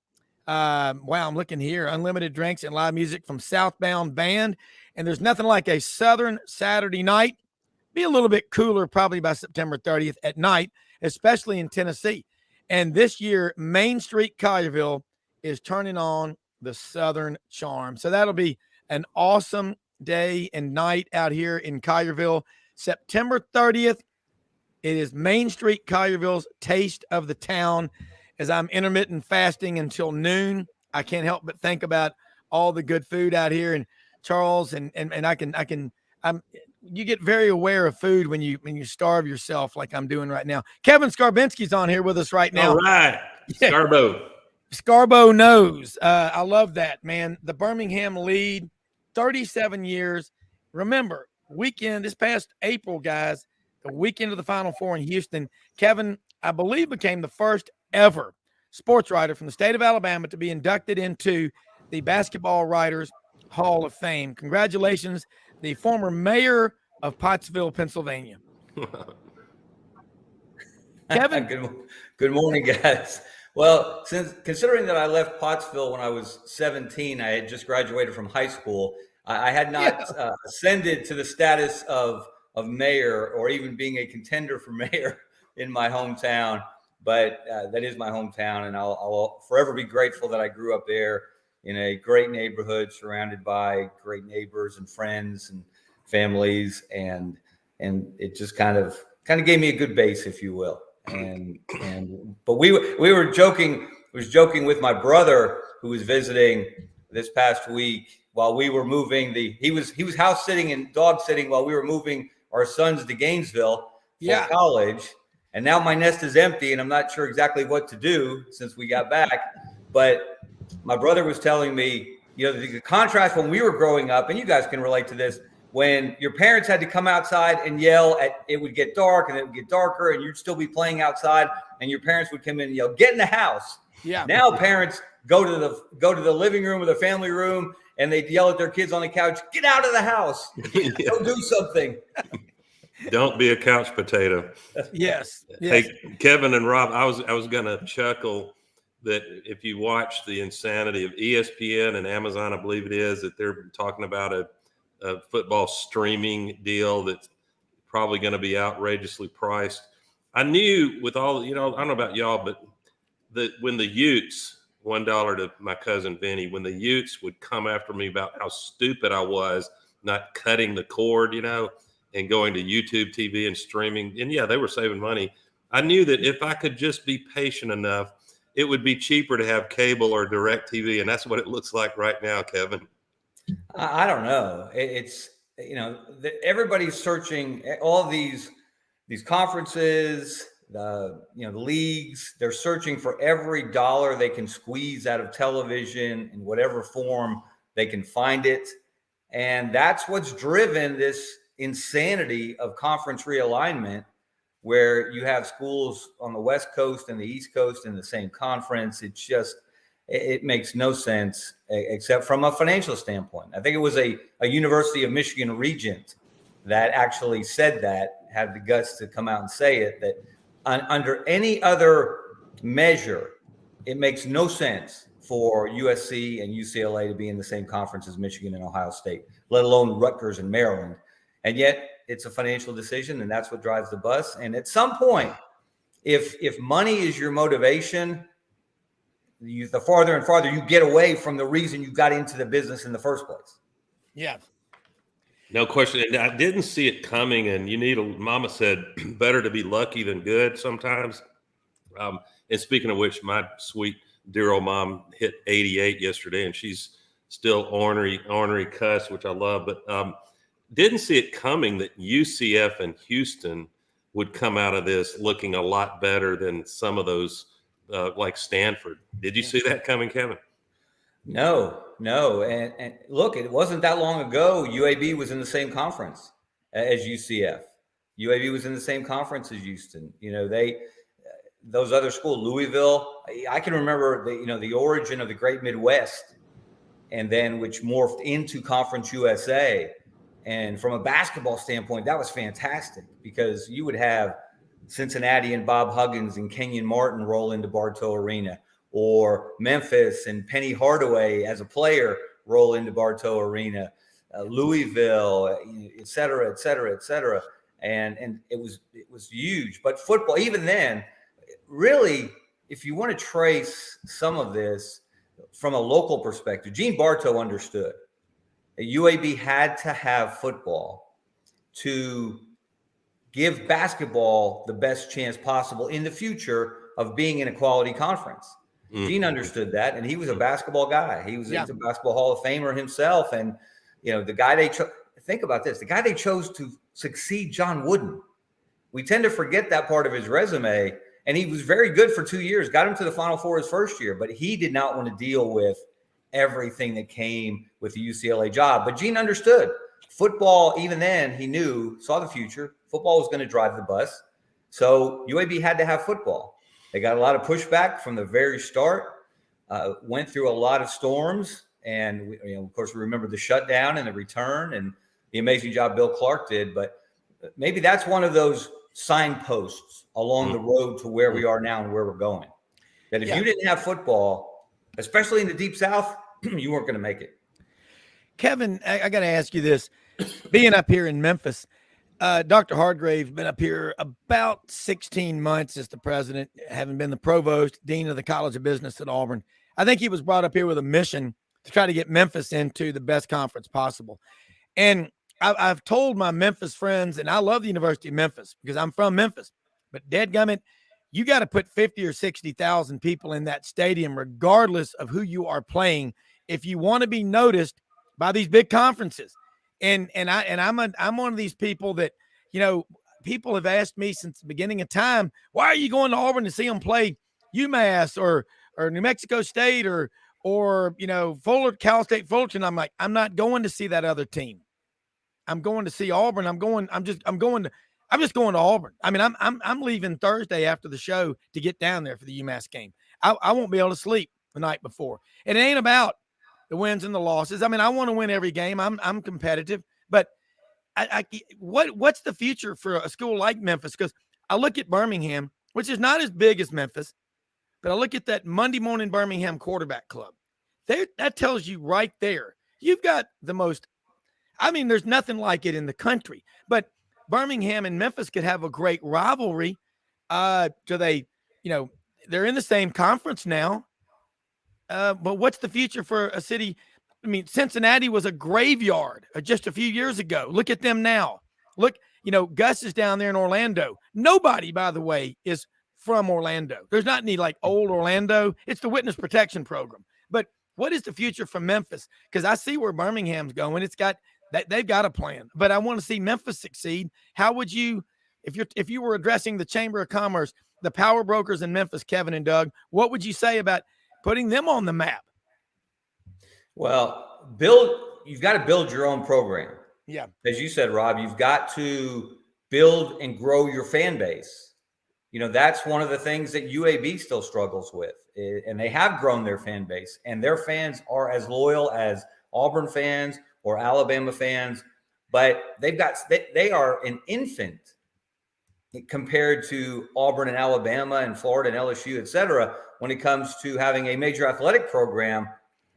I'm looking here, unlimited drinks and live music from Southbound Band. And there's nothing like a Southern Saturday night. Be a little bit cooler probably by September 30th at night, especially in Tennessee. And this year, Main Street Collierville is turning on the Southern charm. So that'll be an awesome day and night out here in Collierville. September 30th, it is Main Street Collierville's Taste of the Town. As I'm intermittent fasting until noon, I can't help but think about all the good food out here. And Charles, and you get very aware of food when you starve yourself like I'm doing right now. Kevin Scarbinsky's on here with us right now. All right. Scarbo. Scarbo knows. I love that, man. The Birmingham Lede, 37 years. Remember, this past April, guys, the weekend of the Final Four in Houston, Kevin, I believe, became the first ever sports writer from the state of Alabama to be inducted into the Basketball Writers Hall of Fame. Congratulations, the former mayor of Pottsville, Pennsylvania. Kevin. Good morning, guys. Well, considering that I left Pottsville when I was 17, I had just graduated from high school. I had not ascended to the status of mayor or even being a contender for mayor in my hometown. But that is my hometown, and I'll forever be grateful that I grew up there in a great neighborhood surrounded by great neighbors and friends and families, and it just kind of gave me a good base, if you will. But we were joking. I was joking with my brother who was visiting this past week while we were moving. He was house sitting and dog sitting while we were moving our sons to Gainesville for college. And now my nest is empty, and I'm not sure exactly what to do since we got back. But my brother was telling me, the contrast when we were growing up, and you guys can relate to this, when your parents had to come outside and yell it would get dark and it would get darker, and you'd still be playing outside, and your parents would come in and yell, "Get in the house." Yeah. Now parents go to the living room or the family room, and they yell at their kids on the couch, "Get out of the house. Go do something." Don't be a couch potato. Yes. Hey, Kevin and Rob, I was going to chuckle that if you watch the insanity of ESPN and Amazon, I believe it is, that they're talking about a football streaming deal that's probably going to be outrageously priced. I knew with all, I don't know about y'all, but when the Utes, $1 to my cousin Vinny, when the Utes would come after me about how stupid I was not cutting the cord, and going to YouTube TV and streaming. And they were saving money. I knew that if I could just be patient enough, it would be cheaper to have cable or direct TV. And that's what it looks like right now, Kevin. I don't know. It's, everybody's searching all these conferences, the leagues, they're searching for every dollar they can squeeze out of television in whatever form they can find it. And that's what's driven this insanity of conference realignment, where you have schools on the West Coast and the East Coast in the same conference. It makes no sense except from a financial standpoint. I think it was a University of Michigan regent that actually said that, had the guts to come out and say it, that under any other measure, it makes no sense for USC and UCLA to be in the same conference as Michigan and Ohio State, let alone Rutgers and Maryland. And yet it's a financial decision, and that's what drives the bus. And at some point, if money is your motivation, the farther and farther you get away from the reason you got into the business in the first place. Yeah. No question. And I didn't see it coming, and Mama said, better to be lucky than good sometimes. And speaking of which, my sweet dear old mom hit 88 yesterday, and she's still ornery cuss, which I love. But didn't see it coming that UCF and Houston would come out of this looking a lot better than some of those like Stanford. Did you see that coming, Kevin? No. And look, it wasn't that long ago. UAB was in the same conference as UCF. UAB was in the same conference as Houston. Those other schools, Louisville, I can remember the origin of the Great Midwest, and then which morphed into Conference USA. And from a basketball standpoint, that was fantastic because you would have Cincinnati and Bob Huggins and Kenyon Martin roll into Bartow Arena, or Memphis and Penny Hardaway as a player roll into Bartow Arena, Louisville, et cetera, et cetera, et cetera. And it was huge. But football, even then, really, if you want to trace some of this from a local perspective, Gene Bartow understood that UAB had to have football to give basketball the best chance possible in the future of being in a quality conference. Gene understood that, and he was a basketball guy. He was a basketball Hall of Famer himself. And, the guy they chose, think about this, the guy they chose to succeed John Wooden. We tend to forget that part of his resume, and he was very good for 2 years, got him to the Final Four his first year, but he did not want to deal with everything that came with the UCLA job. But Gene understood football. Even then, he saw the future. Football was going to drive the bus. So UAB had to have football. They got a lot of pushback from the very start, went through a lot of storms. And, of course, we remember the shutdown and the return and the amazing job Bill Clark did. But maybe that's one of those signposts along the road to where we are now and where we're going. That if you didn't have football, especially in the Deep South, you weren't going to make it. Kevin, I got to ask you this. Being up here in Memphis, Dr. Hargrave been up here about 16 months as the president, having been the provost, dean of the College of Business at Auburn. I think he was brought up here with a mission to try to get Memphis into the best conference possible. And I've told my Memphis friends, and I love the University of Memphis because I'm from Memphis, but dadgummit, you got to put 50 or 60,000 people in that stadium, regardless of who you are playing, if you want to be noticed by these big conferences. And I'm one of these people that, people have asked me since the beginning of time, why are you going to Auburn to see them play UMass or New Mexico State or Fuller, Cal State Fullerton? I'm like, I'm not going to see that other team. I'm going to see Auburn. I'm just going to Auburn. I mean, I'm leaving Thursday after the show to get down there for the UMass game. I won't be able to sleep the night before. And it ain't about the wins and the losses. I mean, I want to win every game. I'm competitive, but what's the future for a school like Memphis? Because I look at Birmingham, which is not as big as Memphis, but I look at that Monday morning Birmingham quarterback club. That tells you right there, you've got the most. I mean, there's nothing like it in the country, but Birmingham and Memphis could have a great rivalry. They're in the same conference now. But what's the future for a city? I mean, Cincinnati was a graveyard just a few years ago. Look at them now. Look, Gus is down there in Orlando. Nobody, by the way, is from Orlando. There's not any like old Orlando. It's the witness protection program. But what is the future for Memphis? Because I see where Birmingham's going. They've got a plan, but I want to see Memphis succeed. How would you, if you were addressing the Chamber of Commerce, the power brokers in Memphis, Kevin and Doug, what would you say about putting them on the map? Well, you've got to build your own program. Yeah. As you said, Rob, you've got to build and grow your fan base. That's one of the things that UAB still struggles with, and they have grown their fan base, and their fans are as loyal as Auburn fans or Alabama fans, but they are an infant compared to Auburn and Alabama and Florida and LSU, et cetera, when it comes to having a major athletic program.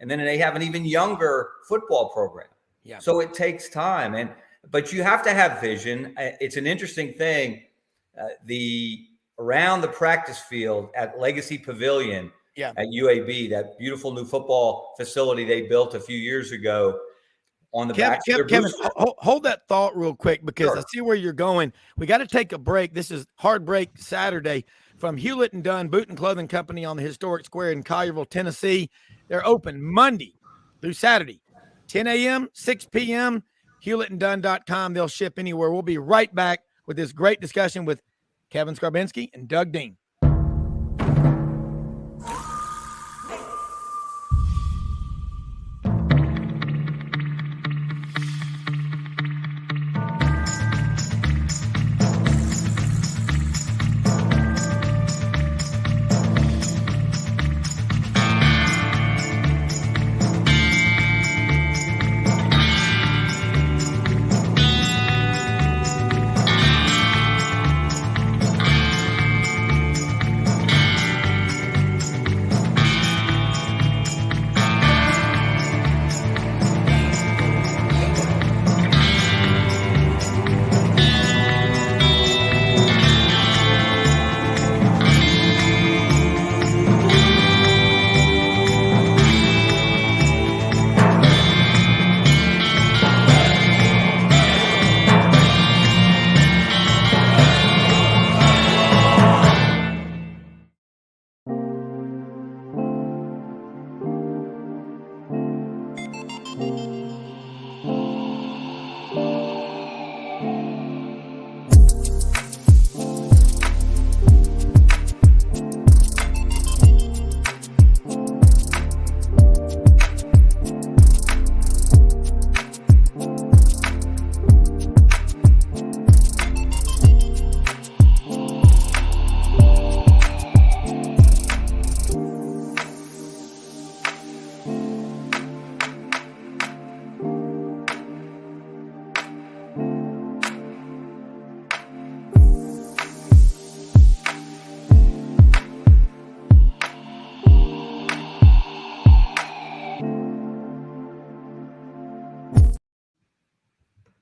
And then they have an even younger football program. Yeah. So it takes time. But you have to have vision. It's an interesting thing. Around the practice field at Legacy Pavilion at UAB, that beautiful new football facility they built a few years ago, on the back. Kevin, hold that thought real quick because I see where you're going. We got to take a break. This is Hard Break Saturday. from Hewlett and Dunn Boot and Clothing Company on the historic square in Collierville, Tennessee. They're open Monday through Saturday, 10 a.m., 6 p.m., hewlettandunn.com. They'll ship anywhere. We'll be right back with this great discussion with Kevin Scarbinsky and Doug Dean.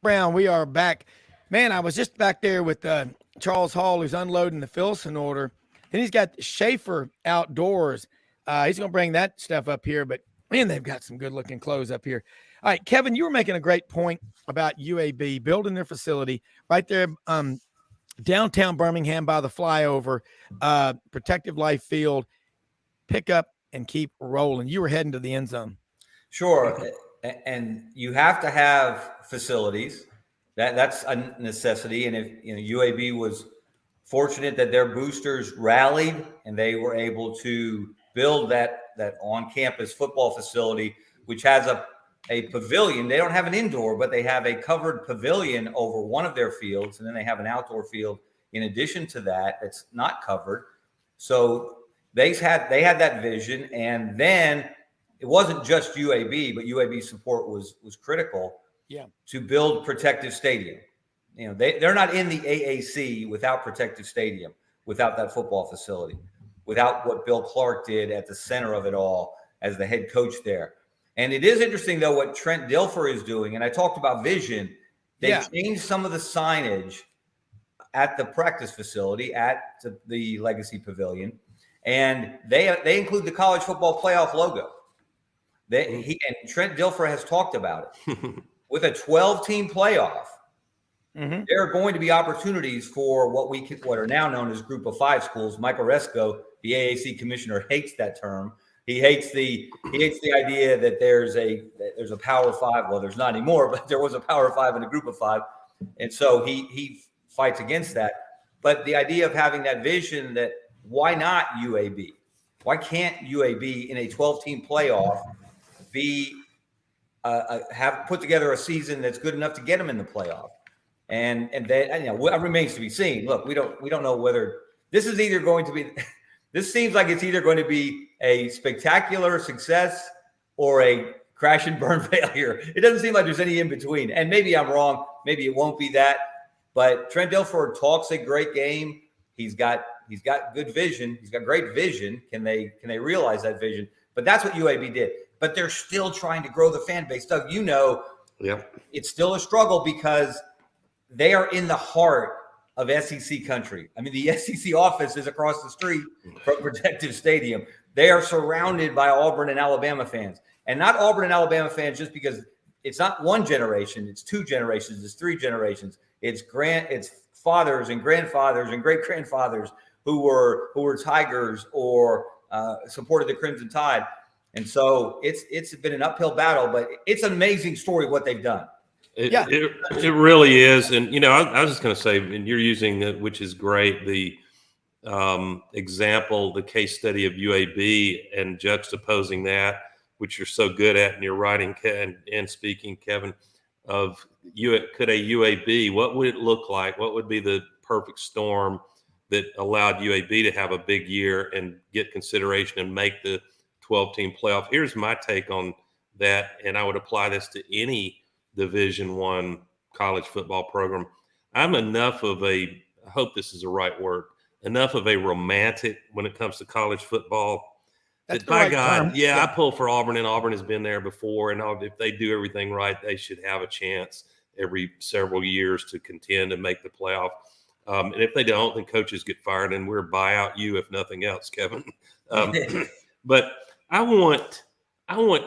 Browne, we are back. Man, I was just back there with Charles Hall, who's unloading the Filson order. Then he's got Schaefer Outdoors. He's going to bring that stuff up here, but man, they've got some good looking clothes up here. All right, Kevin, you were making a great point about UAB building their facility right there downtown Birmingham by the flyover, Protective Life Field. Pick up and keep rolling. You were heading to the end zone. Sure. And you have to have facilities. That's a necessity. And if UAB was fortunate that their boosters rallied and they were able to build that on-campus football facility, which has a pavilion. They don't have an indoor, but they have a covered pavilion over one of their fields, and then they have an outdoor field in addition to that that's not covered. So they had that vision, and then it wasn't just UAB, but UAB support was critical. Yeah. To build Protective Stadium. They're not in the AAC without Protective Stadium, without that football facility, without what Bill Clark did at the center of it all as the head coach there. And it is interesting, though, what Trent Dilfer is doing. And I talked about vision. They changed some of the signage at the practice facility at the Legacy Pavilion, and they include the college football playoff logo. And Trent Dilfer has talked about it. With a 12-team playoff, there are going to be opportunities for what are now known as Group of Five schools. Mike Oresco, the AAC commissioner, hates that term. He hates the idea that there's a Power Five. Well, there's not anymore, but there was a Power Five and a Group of Five, and so he fights against that. But the idea of having that vision, that why not UAB? Why can't UAB in a 12-team playoff have put together a season that's good enough to get them in the playoff? And that, it remains to be seen. Look, we don't know whether this is either going to be. This seems like it's either going to be a spectacular success or a crash and burn failure. It doesn't seem like there's any in between. And maybe I'm wrong. Maybe it won't be that. But Trent Dilfer talks a great game. He's got good vision. He's got great vision. Can they realize that vision? But that's what UAB did. But they're still trying to grow the fan base. Doug, it's still a struggle because they are in the heart of SEC country. I mean, the SEC office is across the street from Protective Stadium. They are surrounded by Auburn and Alabama fans. And not Auburn and Alabama fans just because it's not one generation, it's two generations, it's three generations. It's fathers and grandfathers and great-grandfathers who were Tigers or supported the Crimson Tide. And so it's been an uphill battle, but it's an amazing story what they've done. It really is. And, I was just going to say, and you're using it, which is great, the example, the case study of UAB and juxtaposing that, which you're so good at in your writing and speaking, Kevin, of could a UAB, what would it look like? What would be the perfect storm that allowed UAB to have a big year and get consideration and make the 12-team playoff? Here's my take on that, and I would apply this to any Division I college football program. I'm enough of I hope this is the right word, enough of a romantic when it comes to college football. That's By right God, term. I pull for Auburn, and Auburn has been there before. And if they do everything right, they should have a chance every several years to contend and make the playoff. And if they don't, then coaches get fired, and we're buyout you if nothing else, Kevin. But I want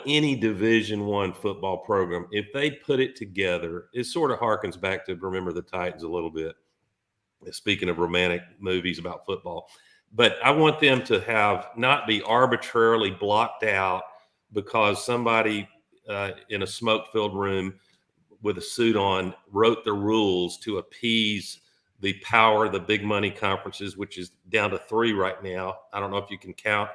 any Division I football program, if they put it together, it sort of harkens back to Remember the Titans a little bit. Speaking of romantic movies about football. But I want them to not be arbitrarily blocked out because somebody in a smoke-filled room with a suit on wrote the rules to appease the power of the big money conferences, which is down to 3 right now. I don't know if you can count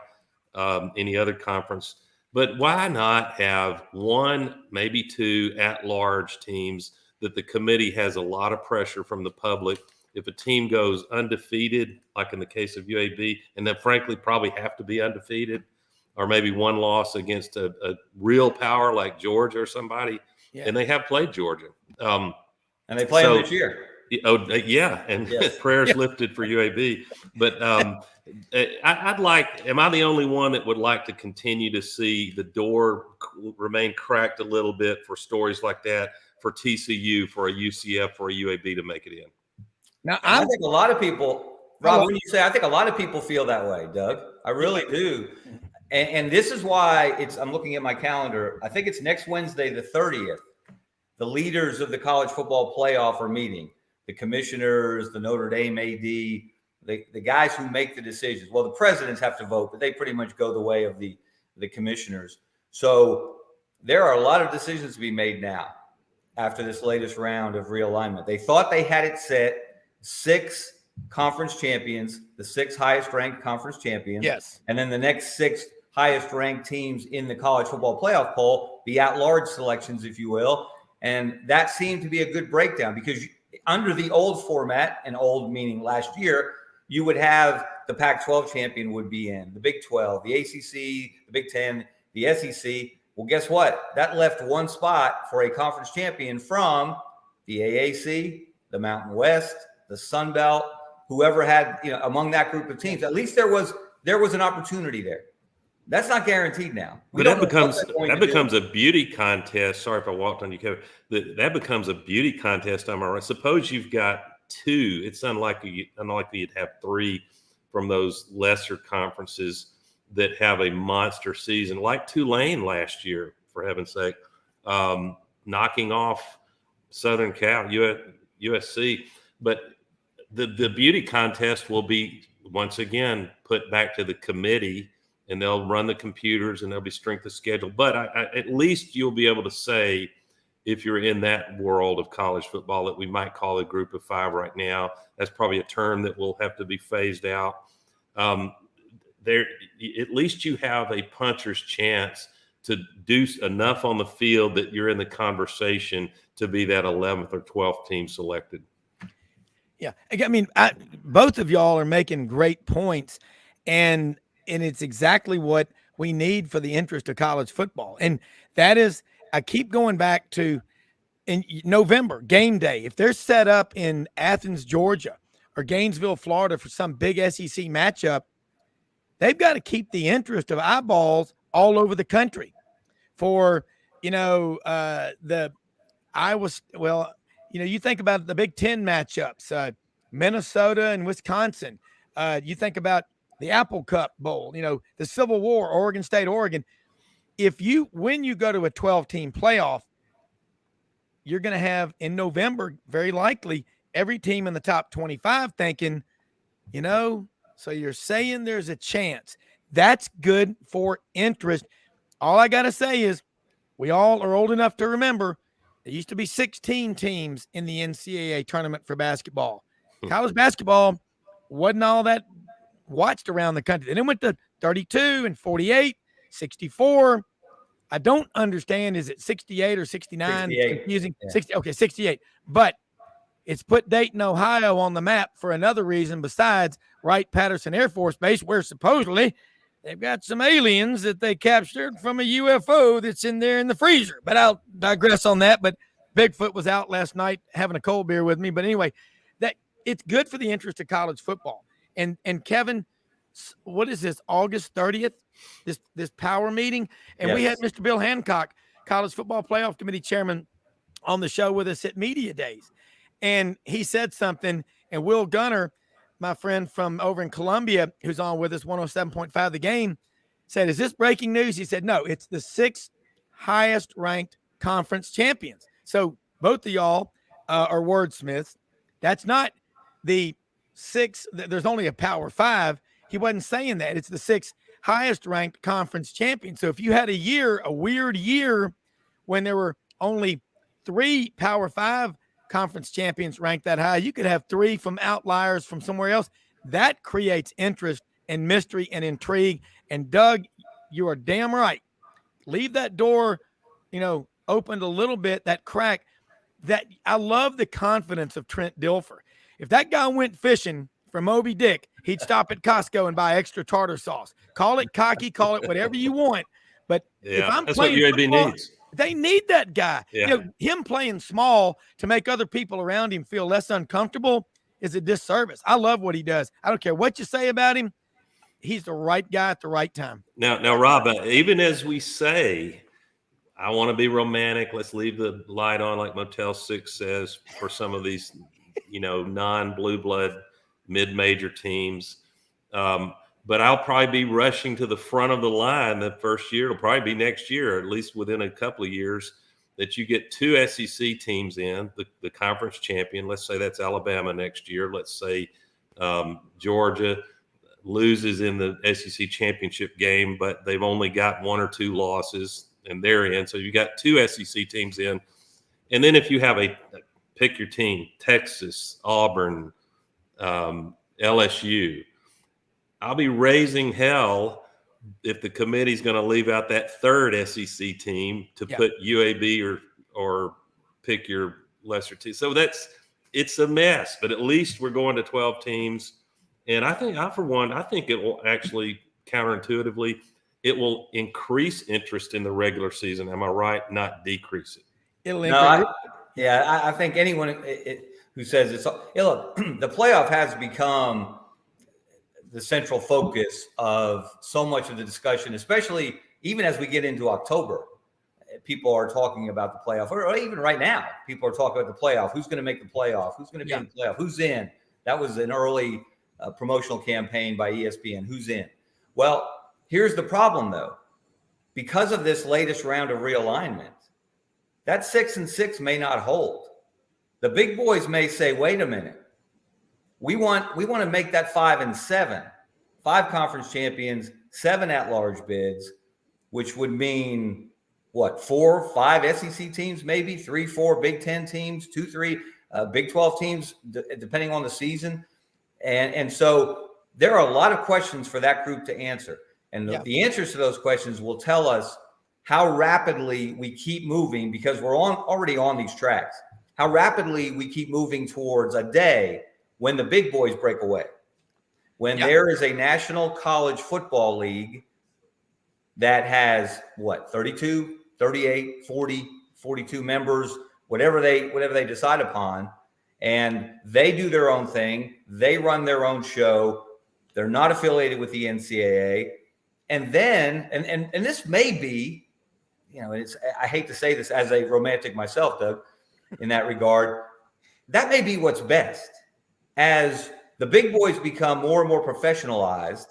any other conference. But why not have 1, maybe 2 at-large teams that the committee has a lot of pressure from the public? If a team goes undefeated, like in the case of UAB, and then frankly probably have to be undefeated, or maybe 1 loss against a real power like Georgia or somebody, and they have played Georgia. And they play them this year. And yes. Prayers lifted for UAB. But I'd like, am I the only one that would like to continue to see the door remain cracked a little bit for stories like that, for TCU, for a UCF, for a UAB to make it in? Now, I think a lot of people, Rob, when you say, I think a lot of people feel that way, Doug. I really do. And this is why I'm looking at my calendar. I think it's next Wednesday, the 30th. The leaders of the college football playoff are meeting. The commissioners, the Notre Dame AD, the guys who make the decisions. Well, the presidents have to vote, but they pretty much go the way of the commissioners. So there are a lot of decisions to be made now after this latest round of realignment. They thought they had it set. 6 conference champions, the 6 highest ranked conference champions. Yes. And then the next 6 highest ranked teams in the college football playoff poll, the at-large selections, if you will. And that seemed to be a good breakdown because under the old format, and old meaning last year, you would have the Pac-12 champion would be in, the Big 12, the ACC, the Big 10, the SEC. Well, guess what? That left 1 spot for a conference champion from the AAC, the Mountain West, the Sun Belt, whoever had, among that group of teams. At least there was an opportunity there. That's not guaranteed now. But that becomes a beauty contest. Sorry if I walked on you, Kevin. That becomes a beauty contest. Am I right? Suppose you've got 2. It's unlikely you'd have 3 from those lesser conferences that have a monster season, like Tulane last year, for heaven's sake, knocking off Southern Cal, USC. But the beauty contest will be, once again, put back to the committee, and they'll run the computers and there'll be strength of schedule. But at least you'll be able to say, if you're in that world of college football that we might call a group of 5 right now, that's probably a term that will have to be phased out. At least you have a puncher's chance to do enough on the field that you're in the conversation to be that 11th or 12th team selected. Yeah. I mean, both of y'all are making great points, and it's exactly what we need for the interest of college football. And that is, I keep going back to in November, game day. If they're set up in Athens, Georgia, or Gainesville, Florida for some big SEC matchup, they've got to keep the interest of eyeballs all over the country for, the Iowa. Well, you think about the Big Ten matchups, Minnesota and Wisconsin. You think about the Apple Cup Bowl, the Civil War, Oregon State, Oregon. When you go to a 12-team playoff, you're going to have in November, very likely, every team in the top 25 thinking, So you're saying there's a chance. That's good for interest. All I got to say is we all are old enough to remember there used to be 16 teams in the NCAA tournament for basketball. College basketball wasn't all that watched around the country. Then it went to 32 and 48, 64. I don't understand. Is it 68 or 69? 68. It's confusing. Yeah. 60. Okay, 68. But it's put Dayton, Ohio on the map for another reason besides Wright-Patterson Air Force Base, where supposedly they've got some aliens that they captured from a UFO that's in there in the freezer. But I'll digress on that. But Bigfoot was out last night having a cold beer with me. But anyway, that it's good for the interest of college football. And Kevin, what is this, August 30th, this power meeting? And we had Mr. Bill Hancock, College Football Playoff Committee chairman, on the show with us at Media Days. And he said something, and Will Gunner, my friend from over in Columbia, who's on with us, 107.5 The Game, said, is this breaking news? He said, no, it's the 6 highest ranked conference champions. So both of y'all are wordsmiths. That's not the 6. There's only a Power 5. He wasn't saying that. It's the 6 highest ranked conference champions. So if you had a weird year when there were only 3 Power 5 conference champions ranked that high, you could have 3 from outliers from somewhere else. That creates interest and mystery and intrigue. And Doug, you are damn right. Leave that door, opened a little bit, that crack. That I love the confidence of Trent Dilfer. If that guy went fishing for Moby Dick, he'd stop at Costco and buy extra tartar sauce. Call it cocky, call it whatever you want. But if I'm that's playing what UAB football, needs. they need that guy. Yeah. Him playing small to make other people around him feel less uncomfortable is a disservice. I love what he does. I don't care what you say about him. He's the right guy at the right time. Now, Rob, even as we say, I want to be romantic, let's leave the light on, like Motel 6 says, for some of these, non-blue blood mid-major teams. But I'll probably be rushing to the front of the line the first year. It'll probably be next year, or at least within a couple of years, that you get 2 SEC teams in, the conference champion. Let's say that's Alabama next year. Let's say Georgia loses in the SEC championship game, but they've only got 1 or 2 losses and they're in. So you got 2 SEC teams in. And then if you have pick your team, Texas, Auburn, LSU, I'll be raising hell if the committee's going to leave out that 3rd SEC team to put UAB or pick your lesser team. So it's a mess, but at least we're going to 12 teams. And I think it will actually counterintuitively, it will increase interest in the regular season. Am I right? Not decrease it. It'll increase. I think anyone who says it's look, the playoff has become the central focus of so much of the discussion, especially even as we get into October. People are talking about the playoff, or even right now, people are talking about the playoff. Who's going to make the playoff? Who's going to be in the playoff? Who's in? That was an early promotional campaign by ESPN. Who's in? Well, here's the problem, though. Because of this latest round of realignment, that 6 and 6 may not hold. The big boys may say, wait a minute. We want to make that 5 and 7, 5 conference champions, 7 at-large bids, which would mean what, 4, 5 SEC teams, maybe 3, 4 Big Ten teams, 2, 3 Big 12 teams, depending on the season. And so there are a lot of questions for that group to answer. And the answers to those questions will tell us how rapidly we keep moving, because we're already on these tracks, how rapidly we keep moving towards a day when the big boys break away, when there is a national college football league that has 32, 38, 40, 42 members, whatever they decide upon, and they do their own thing. They run their own show. They're not affiliated with the NCAA. And then, and this may be, I hate to say this as a romantic myself, Doug, in that regard, that may be what's best. As the big boys become more and more professionalized,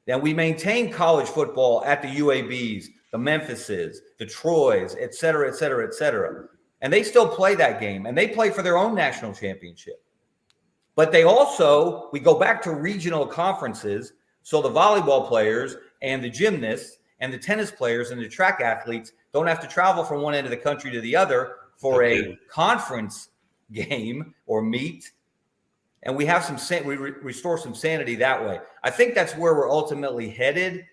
then we maintain college football at the UABs, the Memphises, the Troys, et cetera, et cetera, et cetera. And they still play that game, and they play for their own national championship. But we go back to regional conferences. So the volleyball players and the gymnasts and the tennis players and the track athletes don't have to travel from one end of the country to the other for a conference game or meet. And we have we restore some sanity that way. I think that's where we're ultimately headed.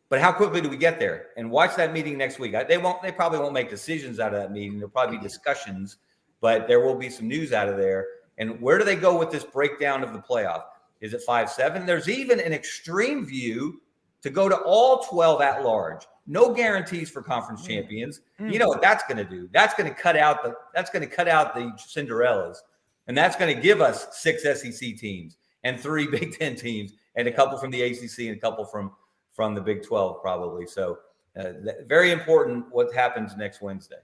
But how quickly do we get there? And watch that meeting next week. They probably won't make decisions out of that meeting. There'll probably be discussions, but there will be some news out of there. And where do they go with this breakdown of the playoff? Is it 5-7? There's even an extreme view to go to all 12 at large. No guarantees for conference champions. You know what that's going to do? That's going to cut out the Cinderellas. And that's going to give us 6 SEC teams and 3 Big Ten teams and a couple from the ACC and a couple from the Big 12 probably. So very important what happens next Wednesday.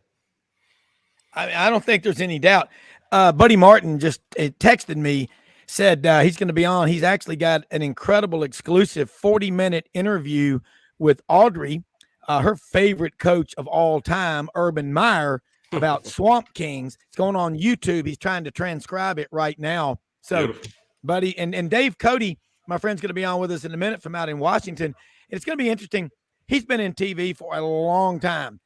I don't think there's any doubt. Buddy Martin just texted me, said he's going to be on. He's actually got an incredible exclusive 40-minute interview with Audrey, her favorite coach of all time, Urban Meyer, about Swamp Kings. It's going on YouTube. He's trying to transcribe it right now. So, beautiful. Buddy, and Dave Cody, my friend's going to be on with us in a minute from out in Washington. It's going to be interesting. He's been in TV for a long time,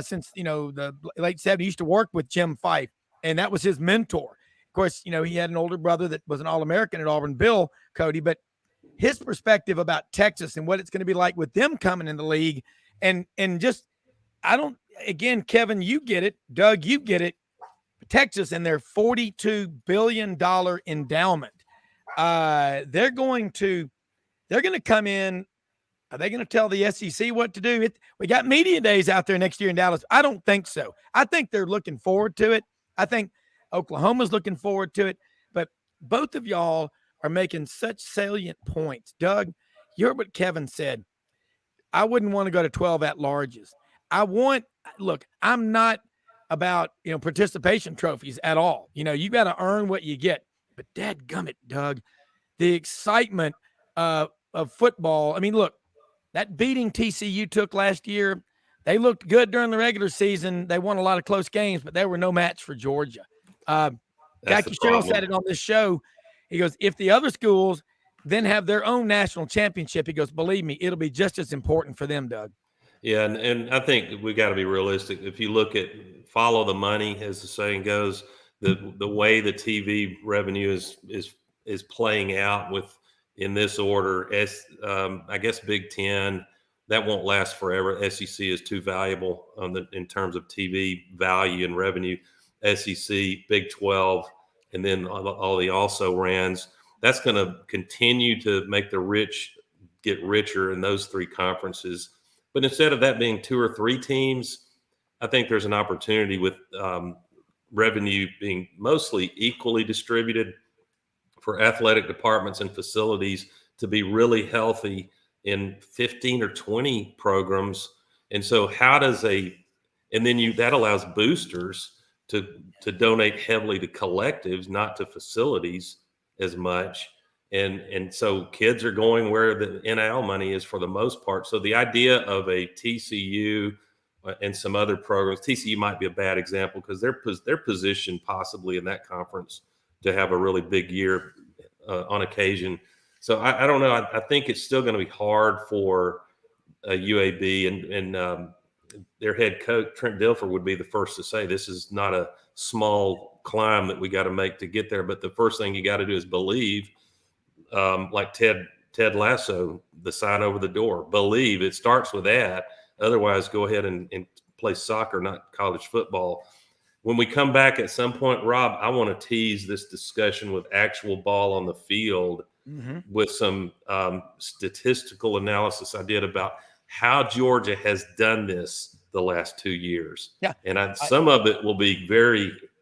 since, the late 70s. He used to work with Jim Fife, and that was his mentor. Of course, he had an older brother that was an All-American at Auburn, Bill Cody, but his perspective about Texas and what it's going to be like with them coming in the league and just, again, Kevin, you get it. Doug, you get it. Texas and their $42 billion endowment. They're going to come in. Are they going to tell the SEC what to do? We got media days out there next year in Dallas. I don't think so. I think they're looking forward to it. I think Oklahoma's looking forward to it. But both of y'all are making such salient points. Doug, you heard what Kevin said. I wouldn't want to go to 12 at-larges. I'm not about, participation trophies at all. You got to earn what you get. But dadgummit, Doug, the excitement of football. I mean, look, that beating TCU took last year, they looked good during the regular season. They won a lot of close games, but they were no match for Georgia. Jackie Sherrill said it on this show. He goes, if the other schools then have their own national championship, he goes, believe me, it'll be just as important for them, Doug. Yeah, and I think we got to be realistic. If you look at follow the money, as the saying goes, the way the TV revenue is playing out in this order, I guess Big Ten, that won't last forever. SEC is too valuable in terms of TV value and revenue. SEC, Big 12, and then all the also rans. That's going to continue to make the rich get richer in those 3 conferences. But instead of that being 2 or 3 teams, I think there's an opportunity with revenue being mostly equally distributed for athletic departments and facilities to be really healthy in 15 or 20 programs. And so that allows boosters to donate heavily to collectives, not to facilities as much. And so kids are going where the NIL money is for the most part. So the idea of a TCU and some other programs, TCU might be a bad example because they're positioned possibly in that conference to have a really big year on occasion. So I don't know. I think it's still going to be hard for UAB and their head coach, Trent Dilfer, would be the first to say this is not a small climb that we got to make to get there. But the first thing you got to do is believe, like Ted Lasso, the sign over the door. Believe. It starts with that. Otherwise, go ahead and play soccer, not college football. When we come back at some point, Rob, I want to tease this discussion with actual ball on the field with some statistical analysis I did about how Georgia has done this the last 2 years. Yeah. And some of it will be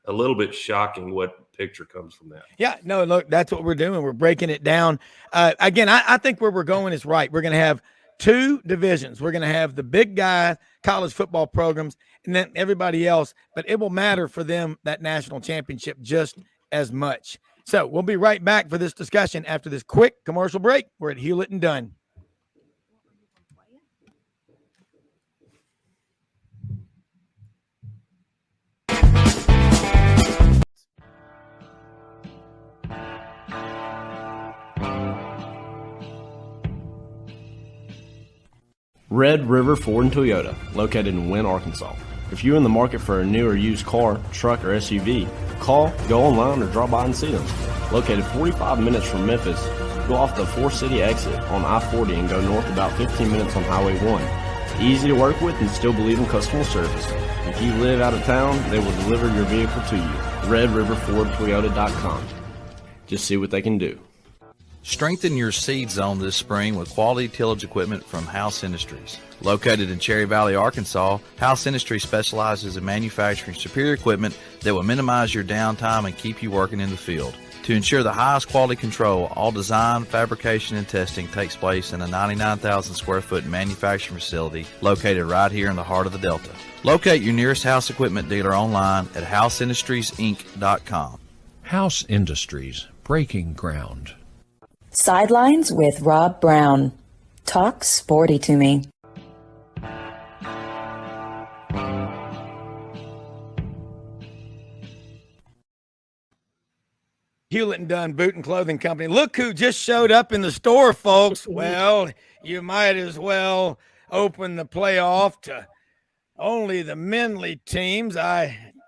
a little bit shocking what picture comes from that. Yeah, no, look, that's what we're doing. We're breaking it down. Again, I think where we're going is right. We're going to have 2 divisions. We're going to have the big guy college football programs and then everybody else, but it will matter for them, that national championship, just as much. So we'll be right back for this discussion after this quick commercial break. We're at Hewlett and Dunn. Red River Ford and Toyota, located in Wynne, Arkansas. If you're in the market for a new or used car, truck, or SUV, call, go online, or drop by and see them. Located 45 minutes from Memphis, go off the 4-city exit on I-40 and go north about 15 minutes on Highway 1. Easy to work with and still believe in customer service. If you live out of town, they will deliver your vehicle to you. RedRiverFordToyota.com. Just see what they can do. Strengthen your seed zone this spring with quality tillage equipment from House Industries. Located in Cherry Valley, Arkansas, House Industries specializes in manufacturing superior equipment that will minimize your downtime and keep you working in the field. To ensure the highest quality control, all design, fabrication, and testing takes place in a 99,000 square foot manufacturing facility located right here in the heart of the Delta. Locate your nearest House equipment dealer online at houseindustriesinc.com. House Industries, breaking ground. Sidelines with Rob Browne. Talk sporty to me. Hewlett and Dunn Boot and Clothing Company. Look who just showed up in the store, folks. Well, you might as well open the playoff to only the menly teams.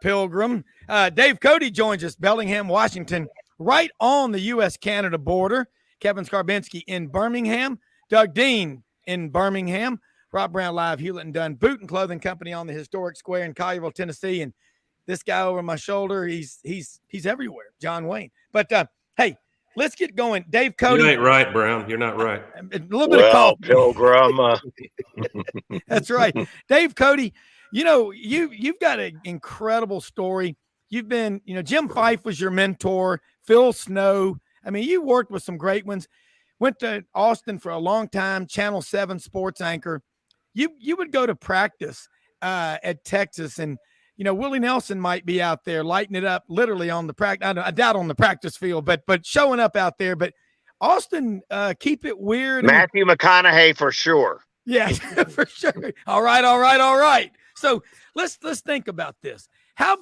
Pilgrim. Dave Cody joins us, Bellingham, Washington, right on the U.S.-Canada border. Kevin Scarbinsky in Birmingham. Doug Dean in Birmingham. Rob Browne live, Hewlett and Dunn Boot and Clothing Company on the historic square in Collierville, Tennessee. And this guy over my shoulder, he's everywhere, John Wayne. But, hey, let's get going. Dave Cody. You ain't right, Browne. You're not right. A little bit of coffee. Pilgrim. That's right. Dave Cody, you've got an incredible story. You've been, Jim Fife was your mentor, Phil Snow. I mean, you worked with some great ones. Went to Austin for a long time, Channel 7 sports anchor. You would go to practice at Texas, and Willie Nelson might be out there lighting it up literally on the practice. I doubt on the practice field, but showing up out there. But Austin, keep it weird. Matthew McConaughey for sure. Yeah, for sure. All right. So let's think about this. How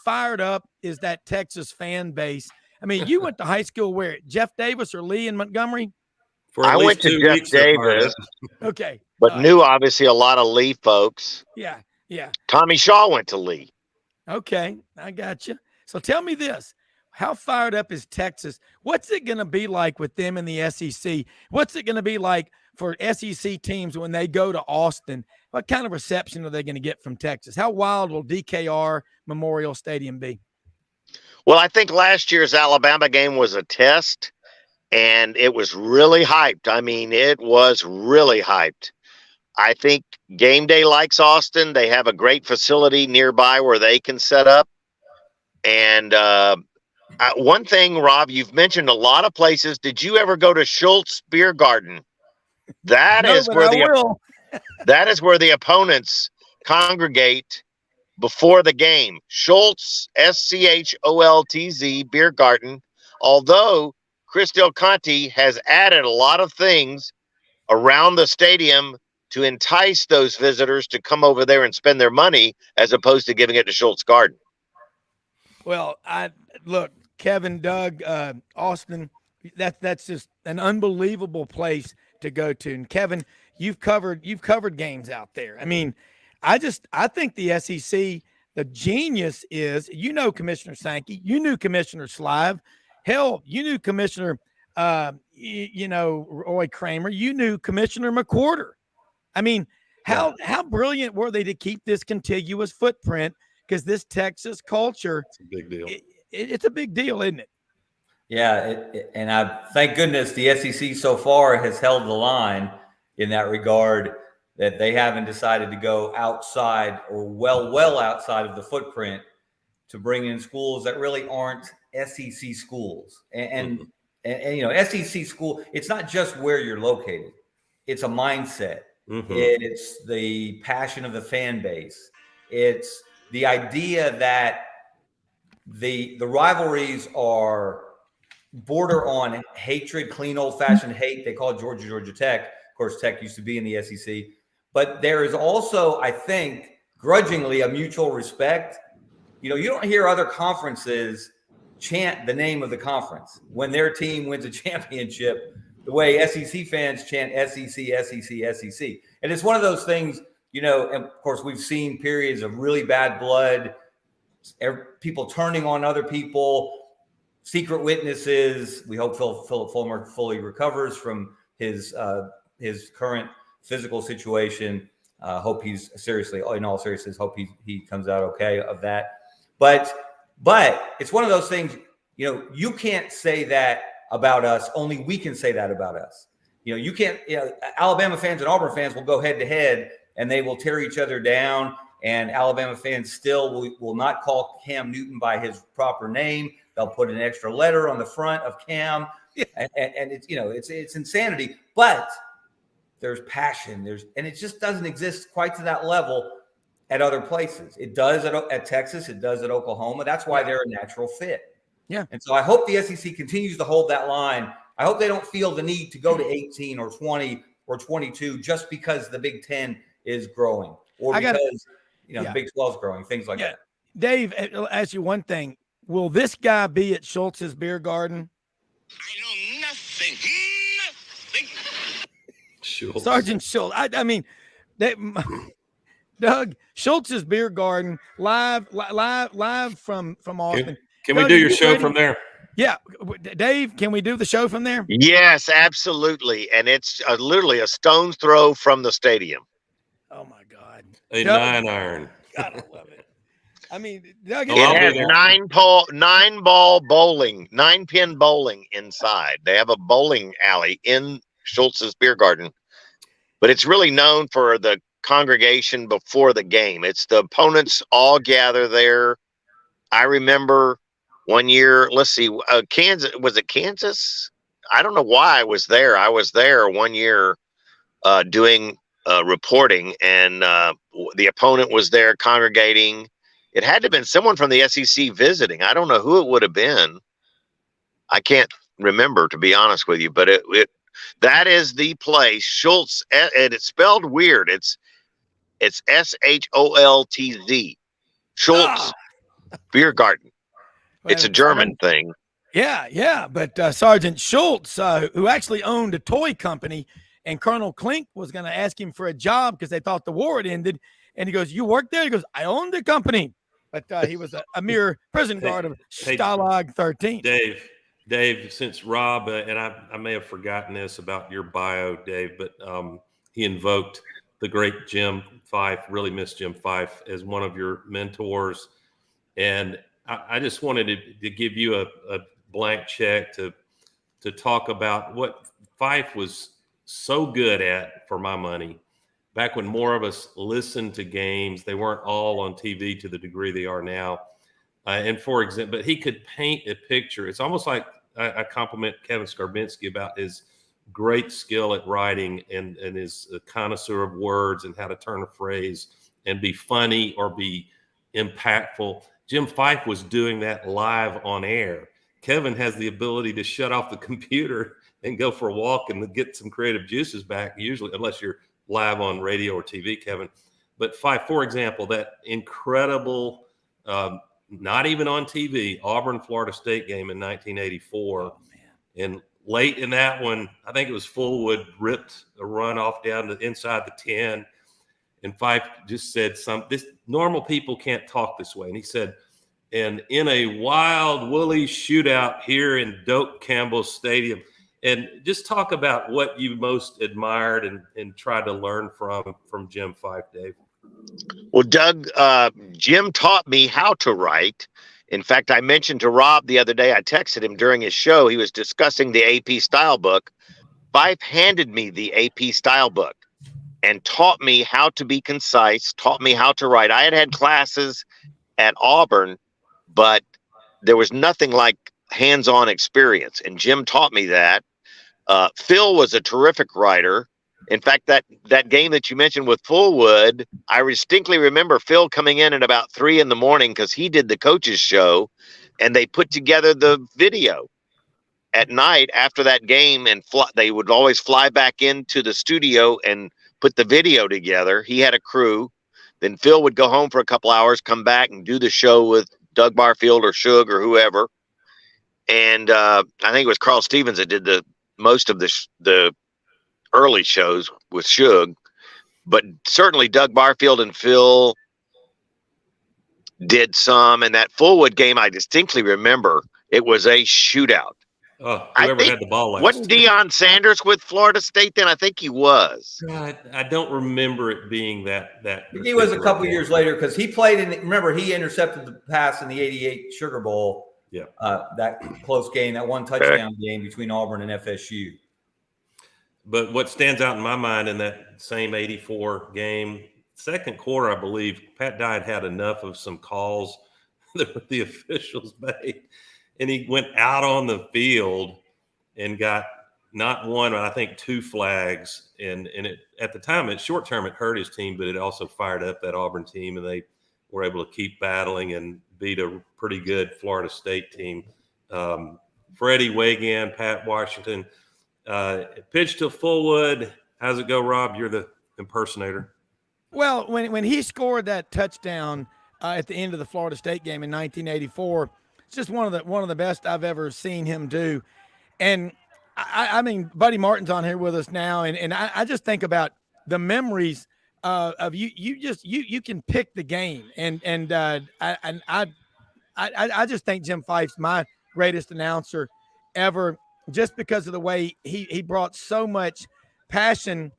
fired up is that Texas fan base? I mean, you went to high school where? Jeff Davis or Lee in Montgomery? I went to Jeff Davis. Okay. But knew obviously a lot of Lee folks. Yeah. Tommy Shaw went to Lee. Okay, I got you. So tell me this. How fired up is Texas? What's it going to be like with them in the SEC? What's it going to be like for SEC teams when they go to Austin? What kind of reception are they going to get from Texas? How wild will DKR Memorial Stadium be? Well, I think last year's Alabama game was a test, and it was really hyped. I mean, it was really hyped. I think Game Day likes Austin. They have a great facility nearby where they can set up. And one thing, Rob, you've mentioned a lot of places. Did you ever go to Schultz Beer Garden? That is where the opponents congregate before the game. Schultz, SCHOLTZ Beer Garden. Although Chris Del Conte has added a lot of things around the stadium to entice those visitors to come over there and spend their money as opposed to giving it to Schultz Garden. Well, look, Kevin, Doug, Austin, that's just an unbelievable place to go to. And Kevin, you've covered games out there. I mean, I think the SEC, the genius is, Commissioner Sankey, you knew Commissioner Slive, hell, you knew Commissioner, Roy Kramer, you knew Commissioner McWhorter. I mean, how brilliant were they to keep this contiguous footprint? Because this Texas culture, it's a big deal. It's a big deal, isn't it? Yeah, and I thank goodness the SEC so far has held the line in that regard, that they haven't decided to go outside or well outside of the footprint to bring in schools that really aren't SEC schools. And SEC school, it's not just where you're located. It's a mindset. Mm-hmm. It's the passion of the fan base. It's the idea that the rivalries are border on hatred, clean old-fashioned hate. They call it Georgia Tech. Of course, Tech used to be in the SEC. But there is also, I think, grudgingly a mutual respect. You don't hear other conferences chant the name of the conference when their team wins a championship the way SEC fans chant SEC, SEC, SEC. And it's one of those things, and of course we've seen periods of really bad blood, people turning on other people, secret witnesses. We hope Philip Fulmer fully recovers from his current physical situation. Hope he's in all seriousness, hope he comes out okay of that. But it's one of those things, you can't say that about us. Only we can say that about us. You can't, Alabama fans and Auburn fans will go head to head and they will tear each other down. And Alabama fans still will not call Cam Newton by his proper name. They'll put an extra letter on the front of Cam. Yeah. And it's, it's insanity, but there's passion. And it just doesn't exist quite to that level at other places. It does at Texas. It does at Oklahoma. That's why they're a natural fit. Yeah. And so I hope the SEC continues to hold that line. I hope they don't feel the need to go to 18 or 20 or 22 just because the Big Ten is growing or because the Big 12 is growing, things like that. Dave, I'll ask you one thing. Will this guy be at Schultz's Beer Garden? I know nothing. Schultz. Sergeant Schultz. I mean, Doug, Schultz's Beer Garden live from Austin. Can Doug, we do your show from there? Yeah. Dave, can we do the show from there? Yes, absolutely. And it's literally a stone's throw from the stadium. Oh, my God. A Doug, 9-iron. God, I love it. I mean, Doug, it has 9-pin bowling inside. They have a bowling alley in Schultz's Beer Garden, but it's really known for the congregation before the game. It's the opponents all gather there. I remember one year, let's see, Kansas, was it Kansas? I don't know why I was there. I was there one year doing reporting, and the opponent was there congregating. It had to have been someone from the SEC visiting. I don't know who it would have been. I can't remember, to be honest with you, but that is the place. Schultz, and it's spelled weird. It's Scholtz. Schultz Beer Garden. It's a German thing. Yeah. But Sergeant Schultz, who actually owned a toy company, and Colonel Klink was going to ask him for a job because they thought the war had ended. And he goes, "You work there?" He goes, "I own the company." But he was a mere prison guard of Stalag 13. Dave, since Rob, and I may have forgotten this about your bio, Dave, but he invoked the great Jim Fife, really miss Jim Fife, as one of your mentors. And I just wanted to give you a blank check to talk about what Fife was so good at, for my money. Back when more of us listened to games, they weren't all on TV to the degree they are now. And for example, but he could paint a picture. It's almost like I compliment Kevin Scarbinsky about his great skill at writing and his connoisseur of words and how to turn a phrase and be funny or be impactful. Jim Fife was doing that live on air. Kevin has the ability to shut off the computer and go for a walk and get some creative juices back, usually, unless you're live on radio or TV, Kevin. But Fife, for example, that incredible, not even on TV, Auburn-Florida State game in 1984. Oh, and late in that one, I think it was Fullwood ripped a run off down the inside the 10. And Fife just said this normal people can't talk this way. And he said, and in a wild, woolly shootout here in Doak Campbell Stadium. And just talk about what you most admired and tried to learn from Jim Fife, Dave. Well, Doug, Jim taught me how to write. In fact, I mentioned to Rob the other day, I texted him during his show. He was discussing the AP style book. Fife handed me the AP style book and taught me how to be concise, taught me how to write. I had classes at Auburn, but there was nothing like hands-on experience. And Jim taught me that. Phil was a terrific writer. In fact, that game that you mentioned with Fullwood, I distinctly remember Phil coming in at about 3 a.m. because he did the coach's show, and they put together the video at night after that game, and they would always fly back into the studio and put the video together. He had a crew. Then Phil would go home for a couple hours, come back and do the show with Doug Barfield or Suge or whoever. And I think it was Carl Stevens that did the most of the early shows with Suge, but certainly Doug Barfield and Phil did some. And that Fullwood game, I distinctly remember it was a shootout. Oh, I whoever think had the ball last. wasn't Deion Sanders with Florida State then? I think he was. God, I don't remember it being that. He was a couple game. years later because he played in. Remember, he intercepted the pass in the '88 Sugar Bowl. Yeah, that close game, that one touchdown game between Auburn and FSU. But what stands out in my mind in that same '84 game, second quarter, I believe Pat Dye had enough of some calls that the officials made, and he went out on the field and got not one, but I think two flags. And it, at the time, short term, it hurt his team, but it also fired up that Auburn team, and they were able to keep battling and beat a pretty good Florida State team. Freddie Wagan, Pat Washington, pitch to Fullwood. How's it go, Rob? You're the impersonator. Well, when he scored that touchdown at the end of the Florida State game in 1984, it's just one of the best I've ever seen him do. And I mean, Buddy Martin's on here with us now, and I just think about the memories of you. You can pick the game, and I just think Jim Fife's my greatest announcer ever, just because of the way he brought so much passion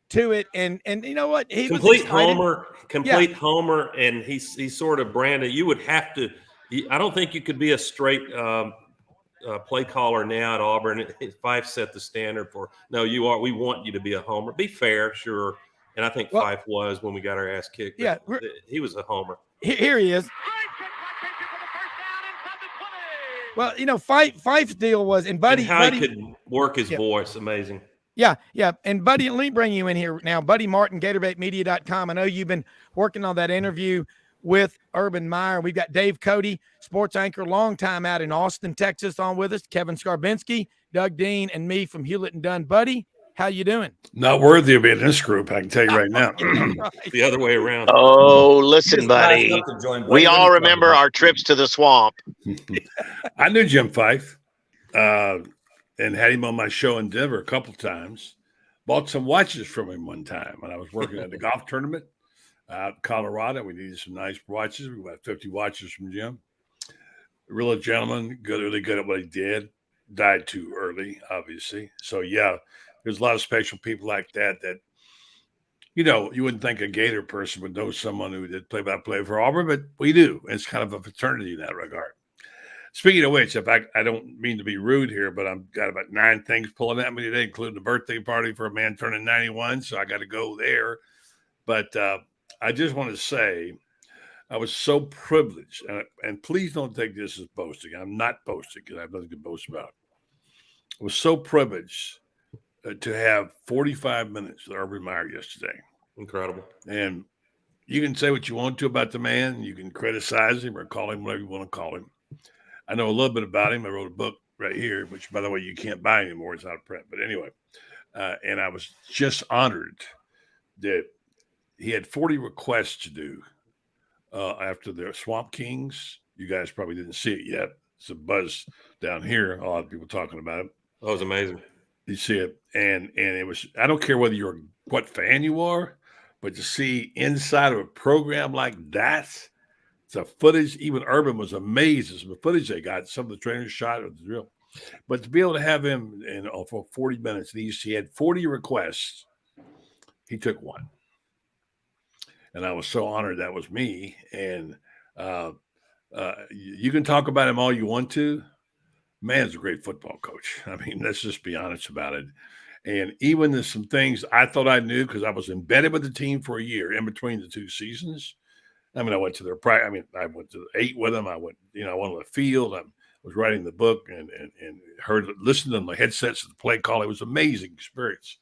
to it. And you know what? He complete was homer, and he's sort of branded. You would have to. I don't think you could be a straight play caller now at Auburn. Fife set the standard for no. You are. We want you to be a homer. Be fair, sure. And I think Fife was when we got our ass kicked. Yeah, he was a homer. Here he is. Well, you know, Fife's deal was, and Buddy, and how he could work his voice, amazing. Yeah. And Buddy, let me bring you in here now. Buddy Martin, GatorbaitMedia.com. I know you've been working on that interview with Urban Meyer. We've got Dave Cody, sports anchor, long time out in Austin, Texas, on with us. Kevin Scarbinsky, Doug Dean, and me from Hewlett and Dunn. Buddy, how you doing? Not worthy of being in this group, I can tell you right now. The other way around. Oh, listen, buddy. We all remember our trips to the swamp. I knew Jim Fife and had him on my show in Denver a couple times. Bought some watches from him one time when I was working at the golf tournament out in Colorado. We needed some nice watches. We got 50 watches from Jim. Real gentleman, really good at what he did. Died too early, obviously. So, yeah, there's a lot of special people like that, you know, you wouldn't think a Gator person would know someone who did play-by-play for Auburn, but we do. It's kind of a fraternity in that regard. Speaking of which, if I don't mean to be rude here, but I've got about 9 things pulling at me today, including the birthday party for a man turning 91, so I got to go there. But I just want to say I was so privileged, and please don't take this as boasting. I'm not boasting because I have nothing to boast about. I was so privileged to have 45 minutes with Urban Meyer yesterday. Incredible. And you can say what you want to about the man. You can criticize him or call him whatever you want to call him. I know a little bit about him. I wrote a book right here, which, by the way, you can't buy anymore. It's out of print. But anyway, and I was just honored that he had 40 requests to do after the Swamp Kings. You guys probably didn't see it yet. It's a buzz down here. A lot of people talking about it. That was amazing. You see it, and it was. I don't care whether you're what fan you are, but to see inside of a program like that, the footage. Even Urban was amazed at the footage they got. Some of the trainers shot of the drill, but to be able to have him for 40 minutes, he had 40 requests. He took one, and I was so honored that was me. And you can talk about him all you want to. Man's a great football coach. I mean, let's just be honest about it. And even there's some things I thought I knew because I was embedded with the team for a year in between the 2 seasons. I mean, I went to their practice. I mean, I went to 8 with them. I went on the field. I was writing the book and listened to my headsets at the play call. It was an amazing experience.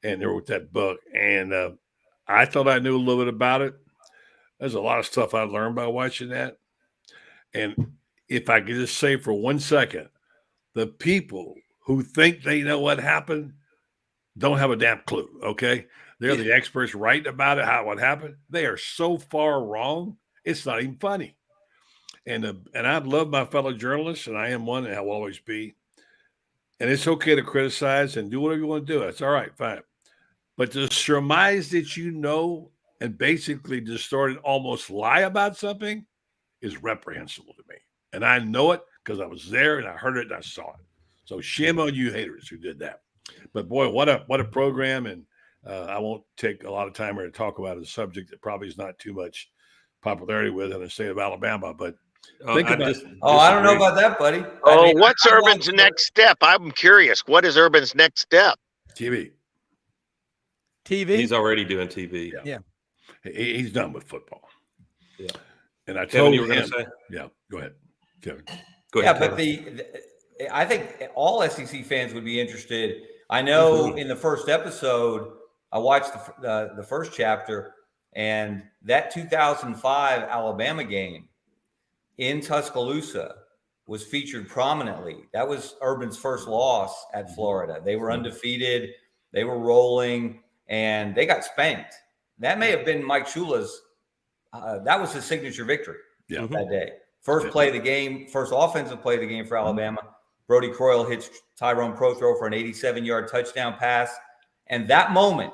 And they were with that book. And I thought I knew a little bit about it. There's a lot of stuff I learned by watching that. And if I could just say for 1 second, the people who think they know what happened don't have a damn clue, okay? They're the experts writing about it, what happened. They are so far wrong, it's not even funny. And I love my fellow journalists, and I am one, and I will always be. and it's okay to criticize and do whatever you want to do. That's all right, fine. But to surmise that you know and basically distort and almost lie about something is reprehensible to me. And I know it because I was there and I heard it and I saw it. So shame on you haters who did that. But boy, what a program. And I won't take a lot of time here to talk about a subject that probably is not too much popularity with in the state of Alabama. But I don't know about that, buddy. What's Urban's next step? I'm curious. What is Urban's next step? TV. He's already doing TV. Yeah. He's done with football. Yeah. And I Kevin, told you were him. going to say? Yeah. Go ahead, Kevin. Go ahead. Yeah, but I think all SEC fans would be interested. I know in the first episode, I watched the first chapter, and that 2005 Alabama game in Tuscaloosa was featured prominently. That was Urban's first loss at Florida. They were undefeated. They were rolling, and they got spanked. That may have been Mike Shula's. That was his signature victory that day. First play of the game, first offensive play of the game for Alabama. Brody Croyle hits Tyrone Prothro for an 87-yard touchdown pass. And that moment,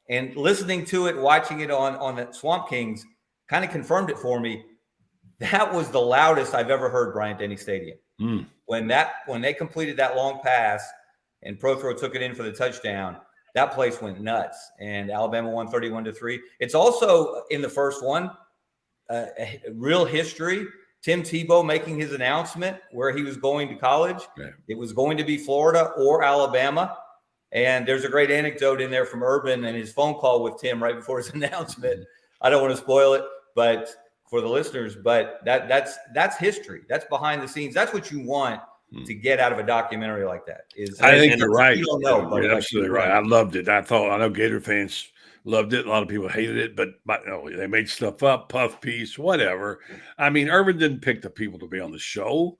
and listening to it, watching it on the Swamp Kings, kind of confirmed it for me. That was the loudest I've ever heard Bryant-Denny Stadium. When they completed that long pass and Prothro took it in for the touchdown, that place went nuts. And Alabama won 31-3. It's also in the first one, real history. Tim Tebow making his announcement where he was going to college. Okay. It was going to be Florida or Alabama. And there's a great anecdote in there from Urban and his phone call with Tim right before his announcement. I don't want to spoil it, but for the listeners, but that's history. That's behind the scenes. That's what you want to get out of a documentary like that. I think you're right. You don't know, you're absolutely right. I loved it. I know Gator fans loved it. A lot of people hated it, but they made stuff up, puff piece, whatever. I mean, Urban didn't pick the people to be on the show.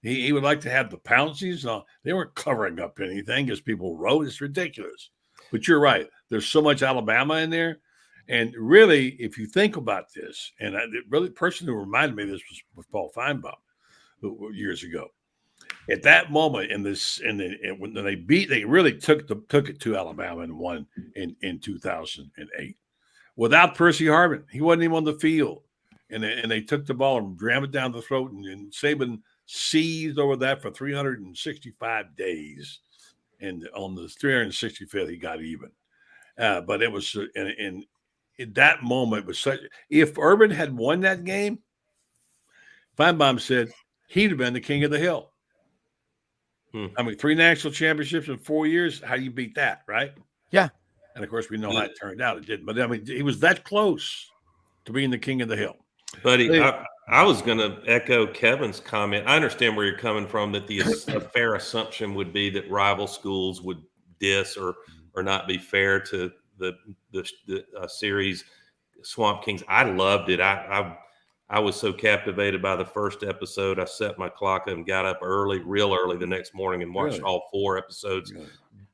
He would like to have the Pouncies. They weren't covering up anything as people wrote. It's ridiculous. But you're right. There's so much Alabama in there. And really, if you think about this, and the person who reminded me of this was Paul Feinbaum years ago. At that moment, when they really took it to Alabama and won in 2008. Without Percy Harvin, he wasn't even on the field, and they took the ball and rammed it down the throat, and Saban seized over that for 365 days, and on the 365th he got even. But it was in that moment was such. If Urban had won that game, Feinbaum said he'd have been the king of the hill. I mean, 3 national championships in 4 years. How do you beat that, right? Yeah. And of course, we know how it turned out. It didn't. But I mean, he was that close to being the king of the hill. Buddy, I was going to echo Kevin's comment. I understand where you're coming from, that a fair assumption would be that rival schools would diss or not be fair to the series Swamp Kings. I loved it. I was so captivated by the first episode. I set my clock and got up real early the next morning and watched all 4 episodes. Really?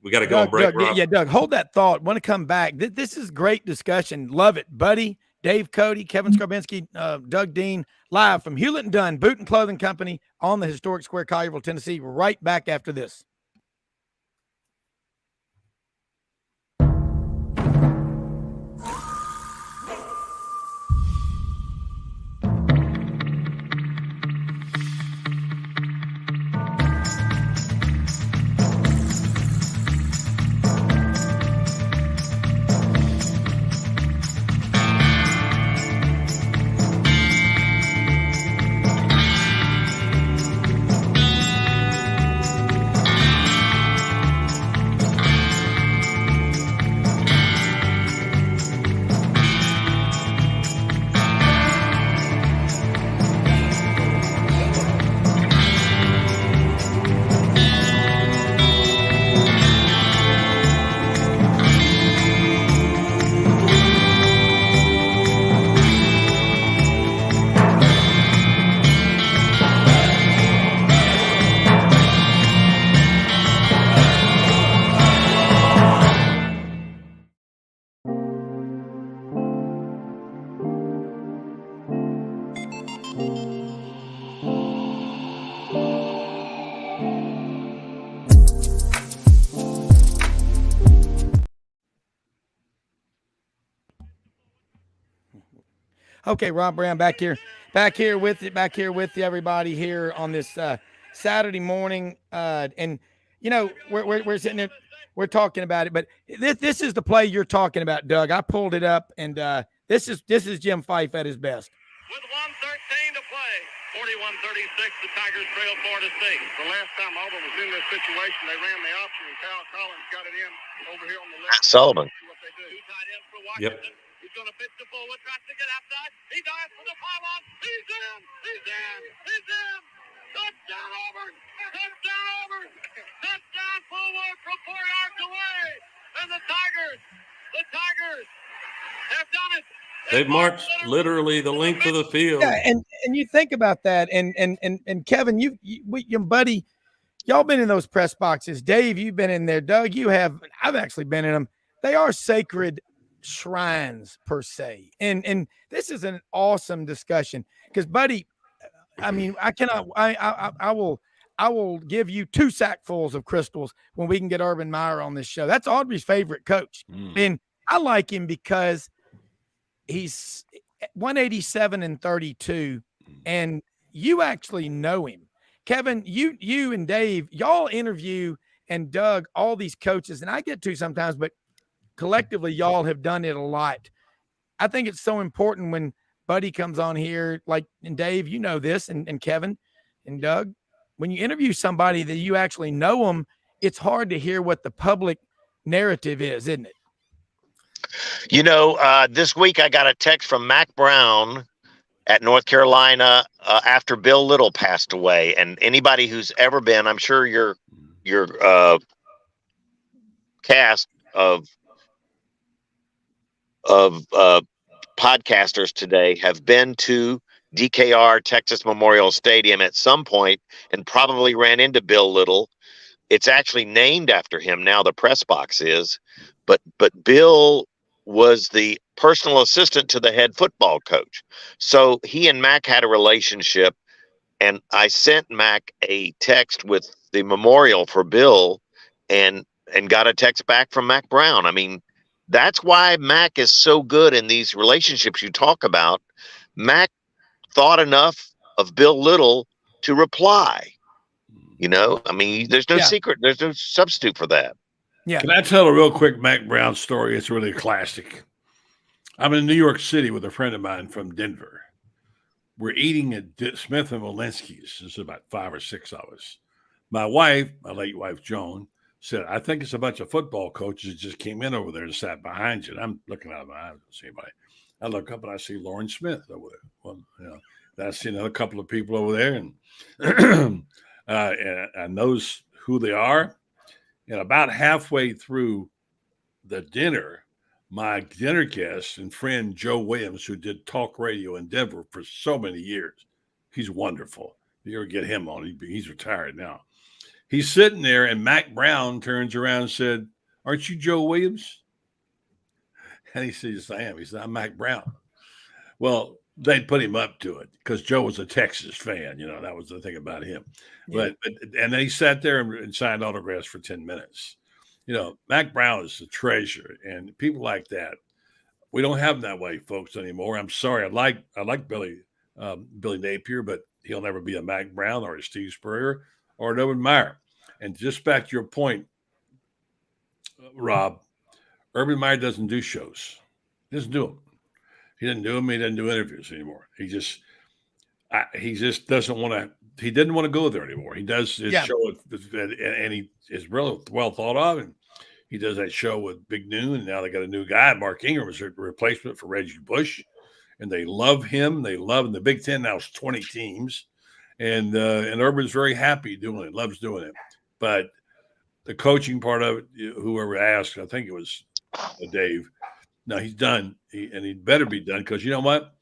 We got to go on break. Doug, yeah, Doug, hold that thought. Want to come back. This is great discussion. Love it, buddy. Dave Cody, Kevin Scarbinsky, Doug Dean, live from Hewlett & Dunn Boot and Clothing Company on the historic Square, Collierville, Tennessee. Right back after this. Okay, Rob Brown back here with you, everybody here on this Saturday morning. And you know, we're sitting there, we're talking about it, but this is the play you're talking about, Doug. I pulled it up, and this is Jim Fife at his best. With 1:13 to play, 41-36, the Tigers trail Florida State. The last time Auburn was in this situation, they ran the option, and Kyle Collins got it in over here on the left. Sullivan. See what they do. Two tight ends for Washington. Yep. He's going to pitch the forward, tries to get outside. He dives for the pylon. He's in. He's in. He's in. Touchdown Auburn. Touchdown Auburn. Touchdown forward from 4 yards away. And the Tigers have done it. They've marched literally the length of the field. Yeah, and you think about that, and Kevin, your buddy, y'all been in those press boxes. Dave, you've been in there. Doug, you have. I've actually been in them. They are sacred shrines per se, and this is an awesome discussion because, buddy, I mean, I will give you 2 sackfuls of crystals when we can get Urban Meyer on this show. That's Audrey's favorite coach, and I like him because he's 187-32, and you actually know him. Kevin, you and Dave, y'all interview and Doug, all these coaches, and I get to sometimes, but collectively, y'all have done it a lot. I think it's so important when Buddy comes on here, like, and Dave, you know this, and Kevin and Doug, when you interview somebody that you actually know them, it's hard to hear what the public narrative is, isn't it? You know, this week I got a text from Mac Browne at North Carolina after Bill Little passed away. And anybody who's ever been, I'm sure your cast of podcasters today have been to DKR Texas Memorial Stadium at some point and probably ran into Bill Little. It's actually named after him now, the press box is, but Bill was the personal assistant to the head football coach. So he and Mac had a relationship, and I sent Mac a text with the memorial for Bill and got a text back from Mac Browne. I mean, that's why Mac is so good in these relationships you talk about. Mac thought enough of Bill Little to reply. You know, I mean, there's no secret. There's no substitute for that. Yeah. Can I tell a real quick Mac Browne story? It's really a classic. I'm in New York City with a friend of mine from Denver. We're eating at Smith and Walensky's. There's about 5 or 6 of us. My wife, my late wife, Joan, said, I think it's a bunch of football coaches that just came in over there and sat behind you. And I'm looking out of my eyes, I don't see anybody. I look up and I see Lauren Smith over there. Well, you know, I see another couple of people over there, and I knows who they are. And about halfway through the dinner, my dinner guest and friend Joe Williams, who did talk radio in Denver for so many years, he's wonderful. You ever get him on? He's retired now. He's sitting there, and Mac Browne turns around and said, aren't you Joe Williams? And he says, yes, I am. He said, I'm Mac Browne. Well, they'd put him up to it because Joe was a Texas fan. You know, that was the thing about him. Yeah. But and then he sat there and signed autographs for 10 minutes. You know, Mac Browne is a treasure, and people like that, we don't have them that way, folks, anymore. I'm sorry. I like Billy Napier, but he'll never be a Mac Browne or a Steve Spurrier or an Urban Meyer. And just back to your point, Rob, Urban Meyer doesn't do shows. He doesn't do them. He didn't do them. He doesn't do interviews anymore. He just doesn't want to. He didn't want to go there anymore. He does his show, and he is really well thought of. And he does that show with Big Noon. And now they got a new guy. Mark Ingram is a replacement for Reggie Bush, and they love him. They love him. The Big Ten now is 20 teams, and Urban's very happy doing it. Loves doing it. But the coaching part of it, whoever asked, I think it was Dave. No, he's done, and he'd better be done because you know what?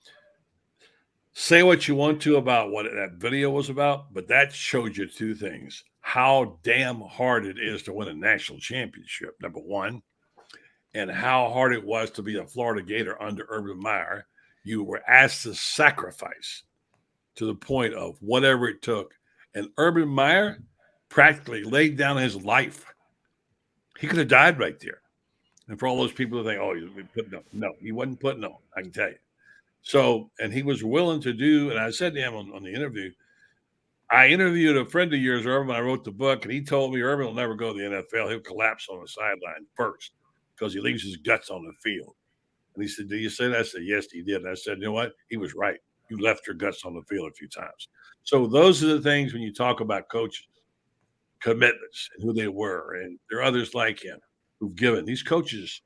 Say what you want to about what that video was about, but that showed you 2 things. How damn hard it is to win a national championship, number one, and how hard it was to be a Florida Gator under Urban Meyer. You were asked to sacrifice to the point of whatever it took. And Urban Meyer practically laid down his life. He could have died right there. And for all those people who think, oh, he's putting on. No, he wasn't putting on, I can tell you. So, and he was willing to do, and I said to him on the interview, I interviewed a friend of yours, Urban, when I wrote the book, and he told me Urban will never go to the NFL. He'll collapse on the sideline first because he leaves his guts on the field. And he said, "Do you say that?" I said, "Yes, he did." And I said, "You know what? He was right. You left your guts on the field a few times." So those are the things when you talk about coaches, commitments and who they were. And there are others like him who've given. These coaches,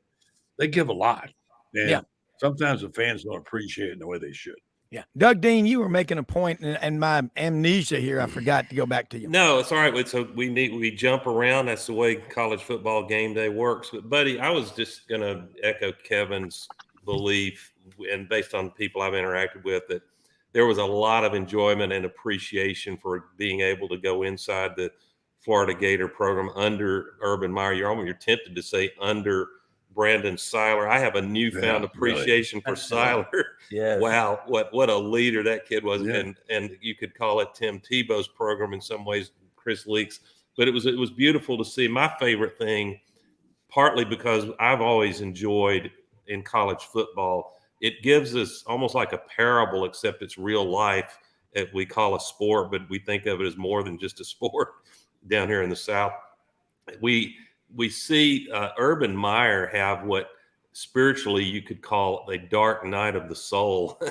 they give a lot. And sometimes the fans don't appreciate it in the way they should. Yeah. Doug Dean, you were making a point, and my amnesia here, I forgot to go back to you. No, it's all right. So we jump around. That's the way college football game day works. But, buddy, I was just going to echo Kevin's belief, and based on people I've interacted with, that there was a lot of enjoyment and appreciation for being able to go inside the Florida Gator program under Urban Meyer. You're tempted to say under Brandon Seiler. I have a newfound appreciation for Seiler. Yes. Wow, what a leader that kid was. Yeah. And you could call it Tim Tebow's program in some ways, Chris Leaks. But it was beautiful to see. My favorite thing, partly because I've always enjoyed in college football, it gives us almost like a parable, except it's real life that we call a sport, but we think of it as more than just a sport down here in the South. We see Urban Meyer have what spiritually you could call a dark night of the soul.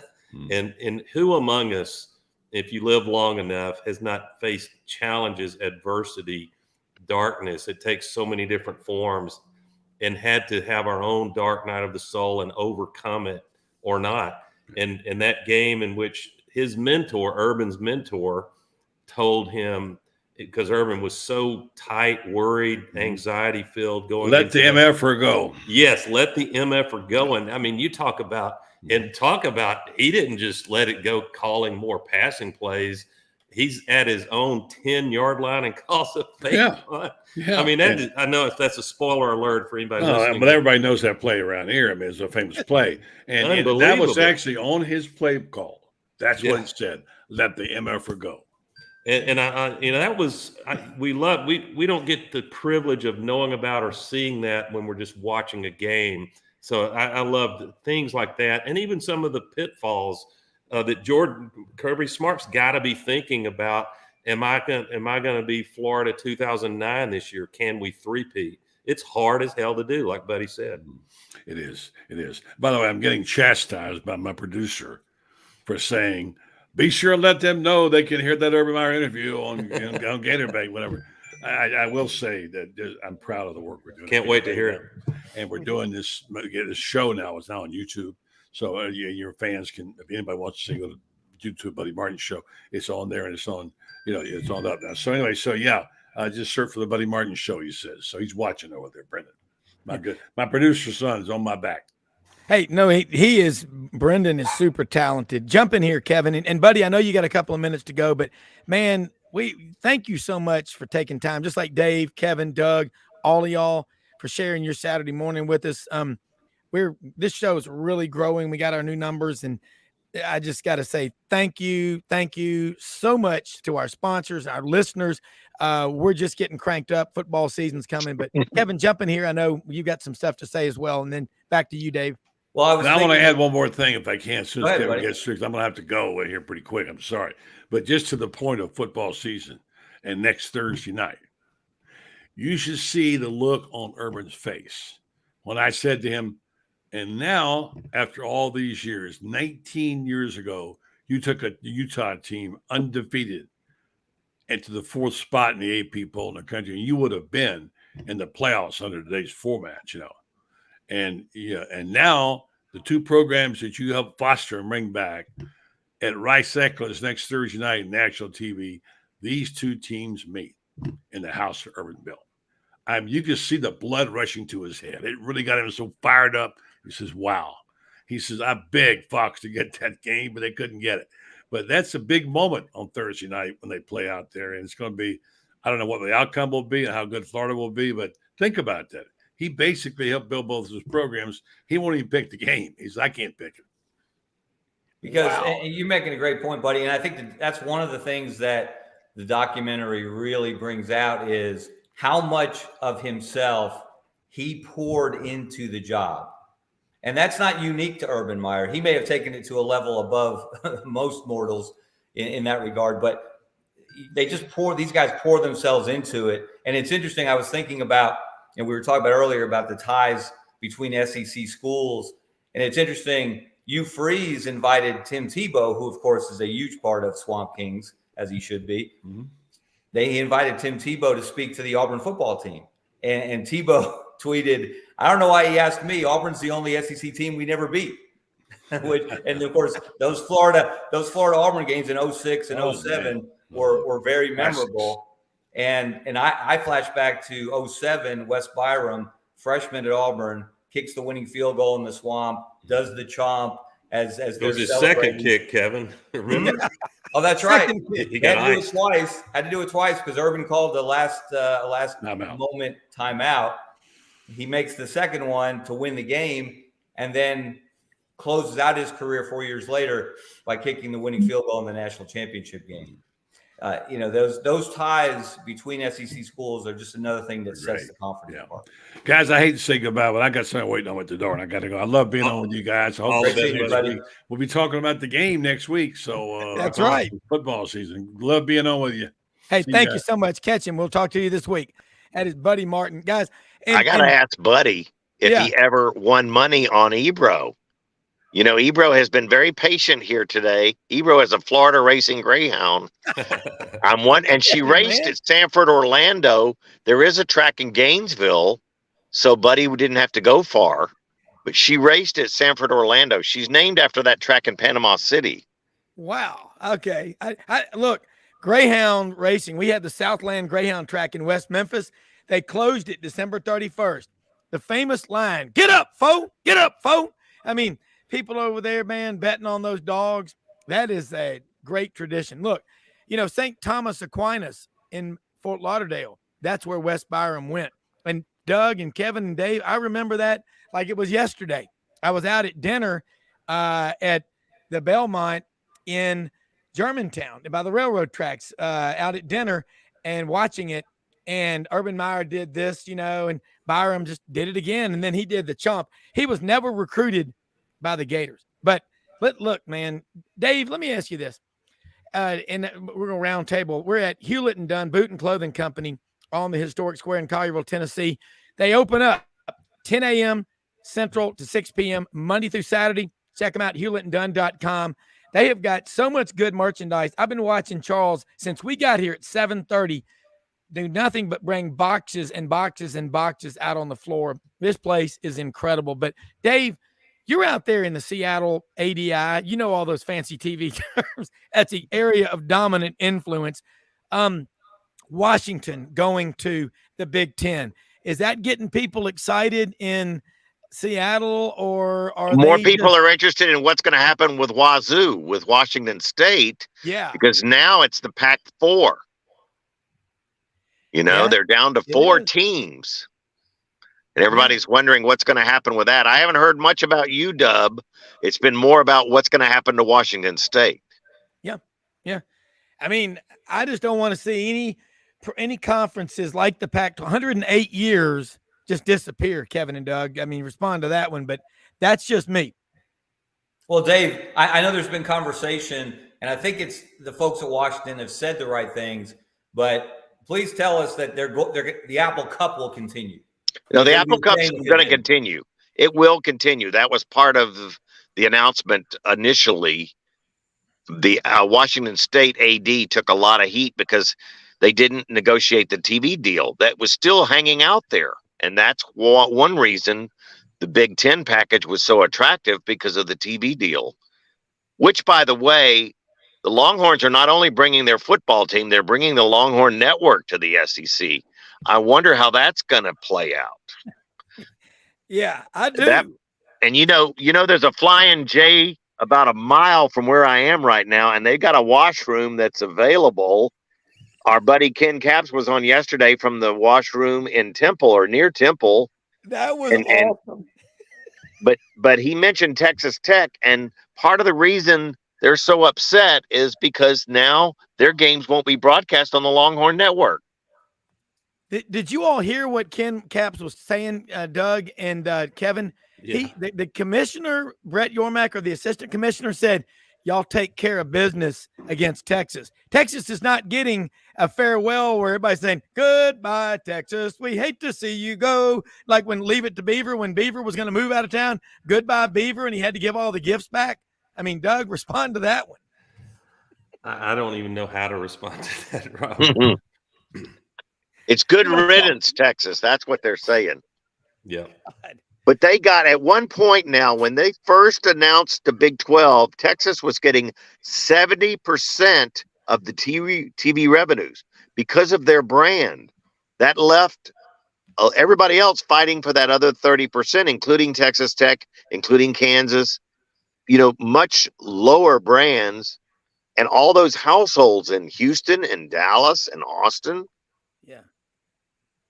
And who among us, if you live long enough, has not faced challenges, adversity, darkness? It takes so many different forms, and had to have our own dark night of the soul and overcome it or not. And that game in which his mentor, Urban's mentor, told him, because Urban was so tight, worried, anxiety-filled going. Let the MFer go. Yes, let the MFer go. And I mean, you talk about he didn't just let it go calling more passing plays. He's at his own 10-yard line and calls a fake punt. Yeah. I mean, I know that's a spoiler alert for anybody listening. But everybody knows that play around here. I mean, it's a famous play. And that was actually on his play call. That's what it said. Let the MFer go. And I that was we don't get the privilege of knowing about or seeing that when we're just watching a game. So I love things like that, and even some of the pitfalls that Jordan Kirby Smart's got to be thinking about. Am I going to be Florida 2009 this year? Can we three-peat? It's hard as hell to do, like Buddy said. It is. By the way, I'm getting chastised by my producer for saying, be sure and let them know they can hear that Urban Meyer interview on Gator Bank, whatever. I will say that I'm proud of the work we're doing. Can't wait to hear it. And we're doing this show now. It's now on YouTube. So your fans can, if anybody wants to see, go to YouTube Buddy Martin show. It's on there, and it's on, it's on up now. So anyway, just search for the Buddy Martin show, he says. So he's watching over there, Brendan. My producer's son is on my back. Hey, no, he is. Brendan is super talented. Jump in here, Kevin. And Buddy, I know you got a couple of minutes to go, but man, we thank you so much for taking time, just like Dave, Kevin, Doug, all of y'all, for sharing your Saturday morning with us. This show is really growing. We got our new numbers, and I just got to say thank you so much to our sponsors, our listeners. We're just getting cranked up. Football season's coming, but Kevin, jump in here. I know you got some stuff to say as well, and then back to you, Dave. Well, I want to add one more thing if I can. As soon as Kevin gets through, I'm going to have to go here pretty quick. I'm sorry. But just to the point of football season and next Thursday night, you should see the look on Urban's face when I said to him, and now, after all these years, 19 years ago, you took a Utah team undefeated into the fourth spot in the AP poll in the country, and you would have been in the playoffs under today's format, And now the two programs that you help foster and bring back at Rice Eccles next Thursday night, national TV, these two teams meet in the house of Urban Bill. You can see the blood rushing to his head. It really got him so fired up. He says, wow. He says, I begged Fox to get that game, but they couldn't get it. But that's a big moment on Thursday night when they play out there. And it's going to be, I don't know what the outcome will be and how good Florida will be, but think about that. He basically helped build both of those programs. He won't even pick the game. He says, I can't pick it. Because and you're making a great point, buddy. And I think that's one of the things that the documentary really brings out is how much of himself he poured into the job. And that's not unique to Urban Meyer. He may have taken it to a level above most mortals in that regard, but they just these guys pour themselves into it. And it's interesting. I was thinking about, and we were talking about earlier about the ties between SEC schools. And it's interesting. Hugh Freeze invited Tim Tebow, who of course is a huge part of Swamp Kings, as he should be. Mm-hmm. He invited Tim Tebow to speak to the Auburn football team. And Tebow tweeted, I don't know why he asked me. Auburn's the only SEC team we never beat. And of course, those Florida Auburn games in 06 and 07 were very memorable. And I flash back to 07, Wes Byram, freshman at Auburn, kicks the winning field goal in the swamp, does the chomp as it was his second kick, Kevin. Remember? Oh, that's right. He got had to do it twice. Had to do it twice because Urban called the last moment timeout. He makes the second one to win the game, and then closes out his career 4 years later by kicking the winning field goal in the national championship game. Those ties between SEC schools are just another thing that sets the conference apart. Guys, I hate to say goodbye, but I got something waiting on at the door, and I got to go. I love being on with you guys. I hope we'll be talking about the game next week. So that's right, football season. Love being on with you. Hey, thank you so much, Ketchum. We'll talk to you this week. That is Buddy Martin, guys. I gotta ask Buddy if he ever won money on Ebro. Ebro has been very patient here today. Ebro is a Florida racing greyhound. And she raced at Sanford, Orlando. There is a track in Gainesville, so Buddy didn't have to go far. But she raced at Sanford, Orlando. She's named after that track in Panama City. Wow. Okay. I look, greyhound racing. We had the Southland Greyhound track in West Memphis. They closed it December 31st. The famous line, "Get up, foe! Get up, foe!" I mean, people over there, man, betting on those dogs. That is a great tradition. Look, St. Thomas Aquinas in Fort Lauderdale, that's where Wes Byram went. And Doug and Kevin and Dave, I remember that like it was yesterday. I was out at dinner at the Belmont in Germantown by the railroad tracks, out at dinner and watching it. And Urban Meyer did this, and Byram just did it again. And then he did the chomp. He was never recruited by the Gators. But look, man, Dave, let me ask you this. And we're going to round table. We're at Hewlett and Dunn Boot and Clothing Company on the historic square in Collierville, Tennessee. They open up 10 a.m. Central to 6 p.m. Monday through Saturday. Check them out, hewlettandunn.com. They have got so much good merchandise. I've been watching Charles since we got here at 7:30. Do nothing but bring boxes and boxes and boxes out on the floor. This place is incredible. But Dave, you're out there in the Seattle ADI. You know all those fancy TV terms. That's the area of dominant influence. Washington going to the Big Ten. Is that getting people excited in Seattle, or are more people are interested in what's going to happen with Wazoo, with Washington State? Yeah. Because now it's the Pac-4. They're down to 4 teams. And everybody's wondering what's going to happen with that. I haven't heard much about UW. It's been more about what's going to happen to Washington State. Yeah. I mean, I just don't want to see any conferences like the Pac 108 years just disappear, Kevin and Doug. I mean, respond to that one, but that's just me. Well, Dave, I know there's been conversation, and I think it's the folks at Washington have said the right things, but please tell us that the Apple Cup will continue. No, the Apple Cup is going to continue. It will continue. That was part of the announcement initially. The Washington State AD took a lot of heat because they didn't negotiate the TV deal. That was still hanging out there. And that's one reason the Big Ten package was so attractive, because of the TV deal, which, by the way, the Longhorns are not only bringing their football team, they're bringing the Longhorn Network to the SEC. I wonder how that's going to play out. Yeah, I do. And there's a Flying J about a mile from where I am right now, and they got a washroom that's available. Our buddy Ken Capps was on yesterday from the washroom in Temple, or near Temple. That was awesome. But he mentioned Texas Tech, and part of the reason they're so upset is because now their games won't be broadcast on the Longhorn Network. Did you all hear what Ken Capps was saying, Doug and Kevin? The commissioner, Brett Yormack, or the assistant commissioner said, y'all take care of business against Texas. Texas is not getting a farewell where everybody's saying, goodbye, Texas. We hate to see you go. Like when Leave It to Beaver, when Beaver was going to move out of town, goodbye, Beaver, and he had to give all the gifts back. I mean, Doug, respond to that one. I don't even know how to respond to that, Rob. It's good riddance, Texas. That's what they're saying. Yeah. But they got at one point now, when they first announced the Big 12, Texas was getting 70% of the TV revenues because of their brand. That left everybody else fighting for that other 30%, including Texas Tech, including Kansas, much lower brands, and all those households in Houston and Dallas and Austin. Yeah.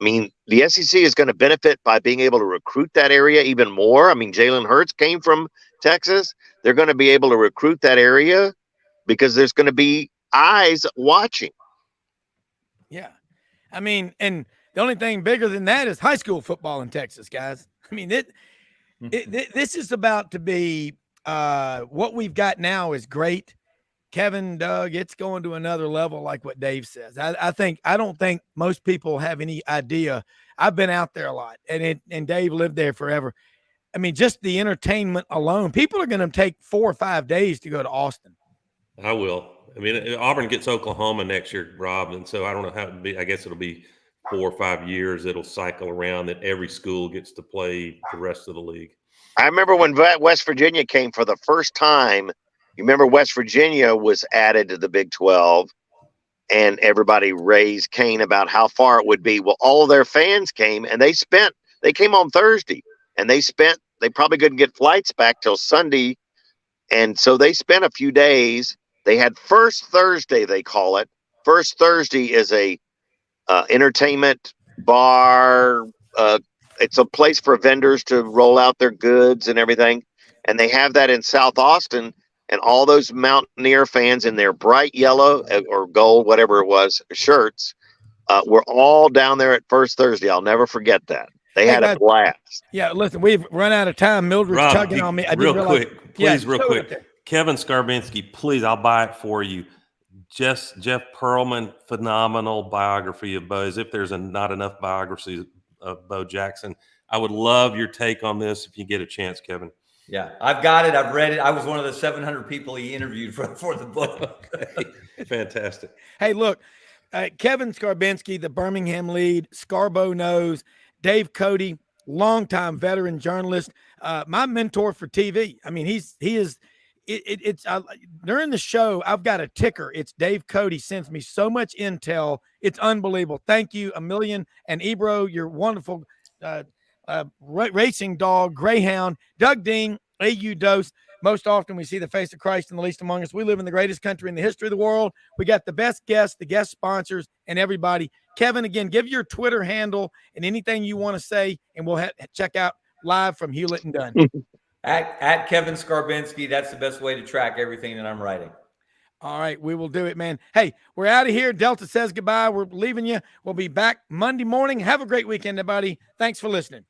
I mean, the SEC is going to benefit by being able to recruit that area even more. I mean, Jalen Hurts came from Texas. They're going to be able to recruit that area because there's going to be eyes watching. Yeah. I mean, and the only thing bigger than that is high school football in Texas, guys. I mean, this is about to be what we've got now is great. Kevin, Doug, it's going to another level, like what Dave says. I don't think most people have any idea. I've been out there a lot, and Dave lived there forever. I mean, just the entertainment alone, people are going to take 4 or 5 days to go to Austin. I will. I mean, Auburn gets Oklahoma next year, Rob, and so I don't know how it'll be. I guess it'll be 4 or 5 years. It'll cycle around that every school gets to play the rest of the league. I remember when West Virginia came for the first time. You remember West Virginia was added to the Big 12, and everybody raised Cain about how far it would be. Well, all their fans came, and they came on Thursday, and they probably couldn't get flights back till Sunday. And so they spent a few days. They had First Thursday, they call it. First Thursday is a entertainment bar. It's a place for vendors to roll out their goods and everything. And they have that in South Austin. And all those Mountaineer fans in their bright yellow or gold, whatever it was, shirts, were all down there at First Thursday. I'll never forget that. They had a blast. Yeah, listen, we've run out of time. Mildred's Rob, tugging on me. Real quick. Kevin Scarbinsky, please, I'll buy it for you. Jeff Pearlman, phenomenal biography of Bo. As if there's not enough biographies of Bo Jackson. I would love your take on this if you get a chance, Kevin. Yeah, I've got it. I've read it. I was one of the 700 people he interviewed for the book. Fantastic. Hey, look, Kevin Scarbinsky, the Birmingham lead, Scarbo knows, Dave Cody, longtime veteran journalist, my mentor for TV. I mean, it's during the show, I've got a ticker. It's Dave Cody sends me so much intel. It's unbelievable. Thank you a million. And Ebro, you're wonderful. Racing dog, Greyhound, Doug Dean, AU Dose. Most often we see the face of Christ in the least among us. We live in the greatest country in the history of the world. We got the best guests, the guest sponsors, and everybody. Kevin, again, give your Twitter handle and anything you want to say, and we'll check out live from Hewlett and Dunn. At Kevin Scarbinsky, that's the best way to track everything that I'm writing. All right, we will do it, man. Hey, we're out of here. Delta says goodbye. We're leaving you. We'll be back Monday morning. Have a great weekend, everybody. Thanks for listening.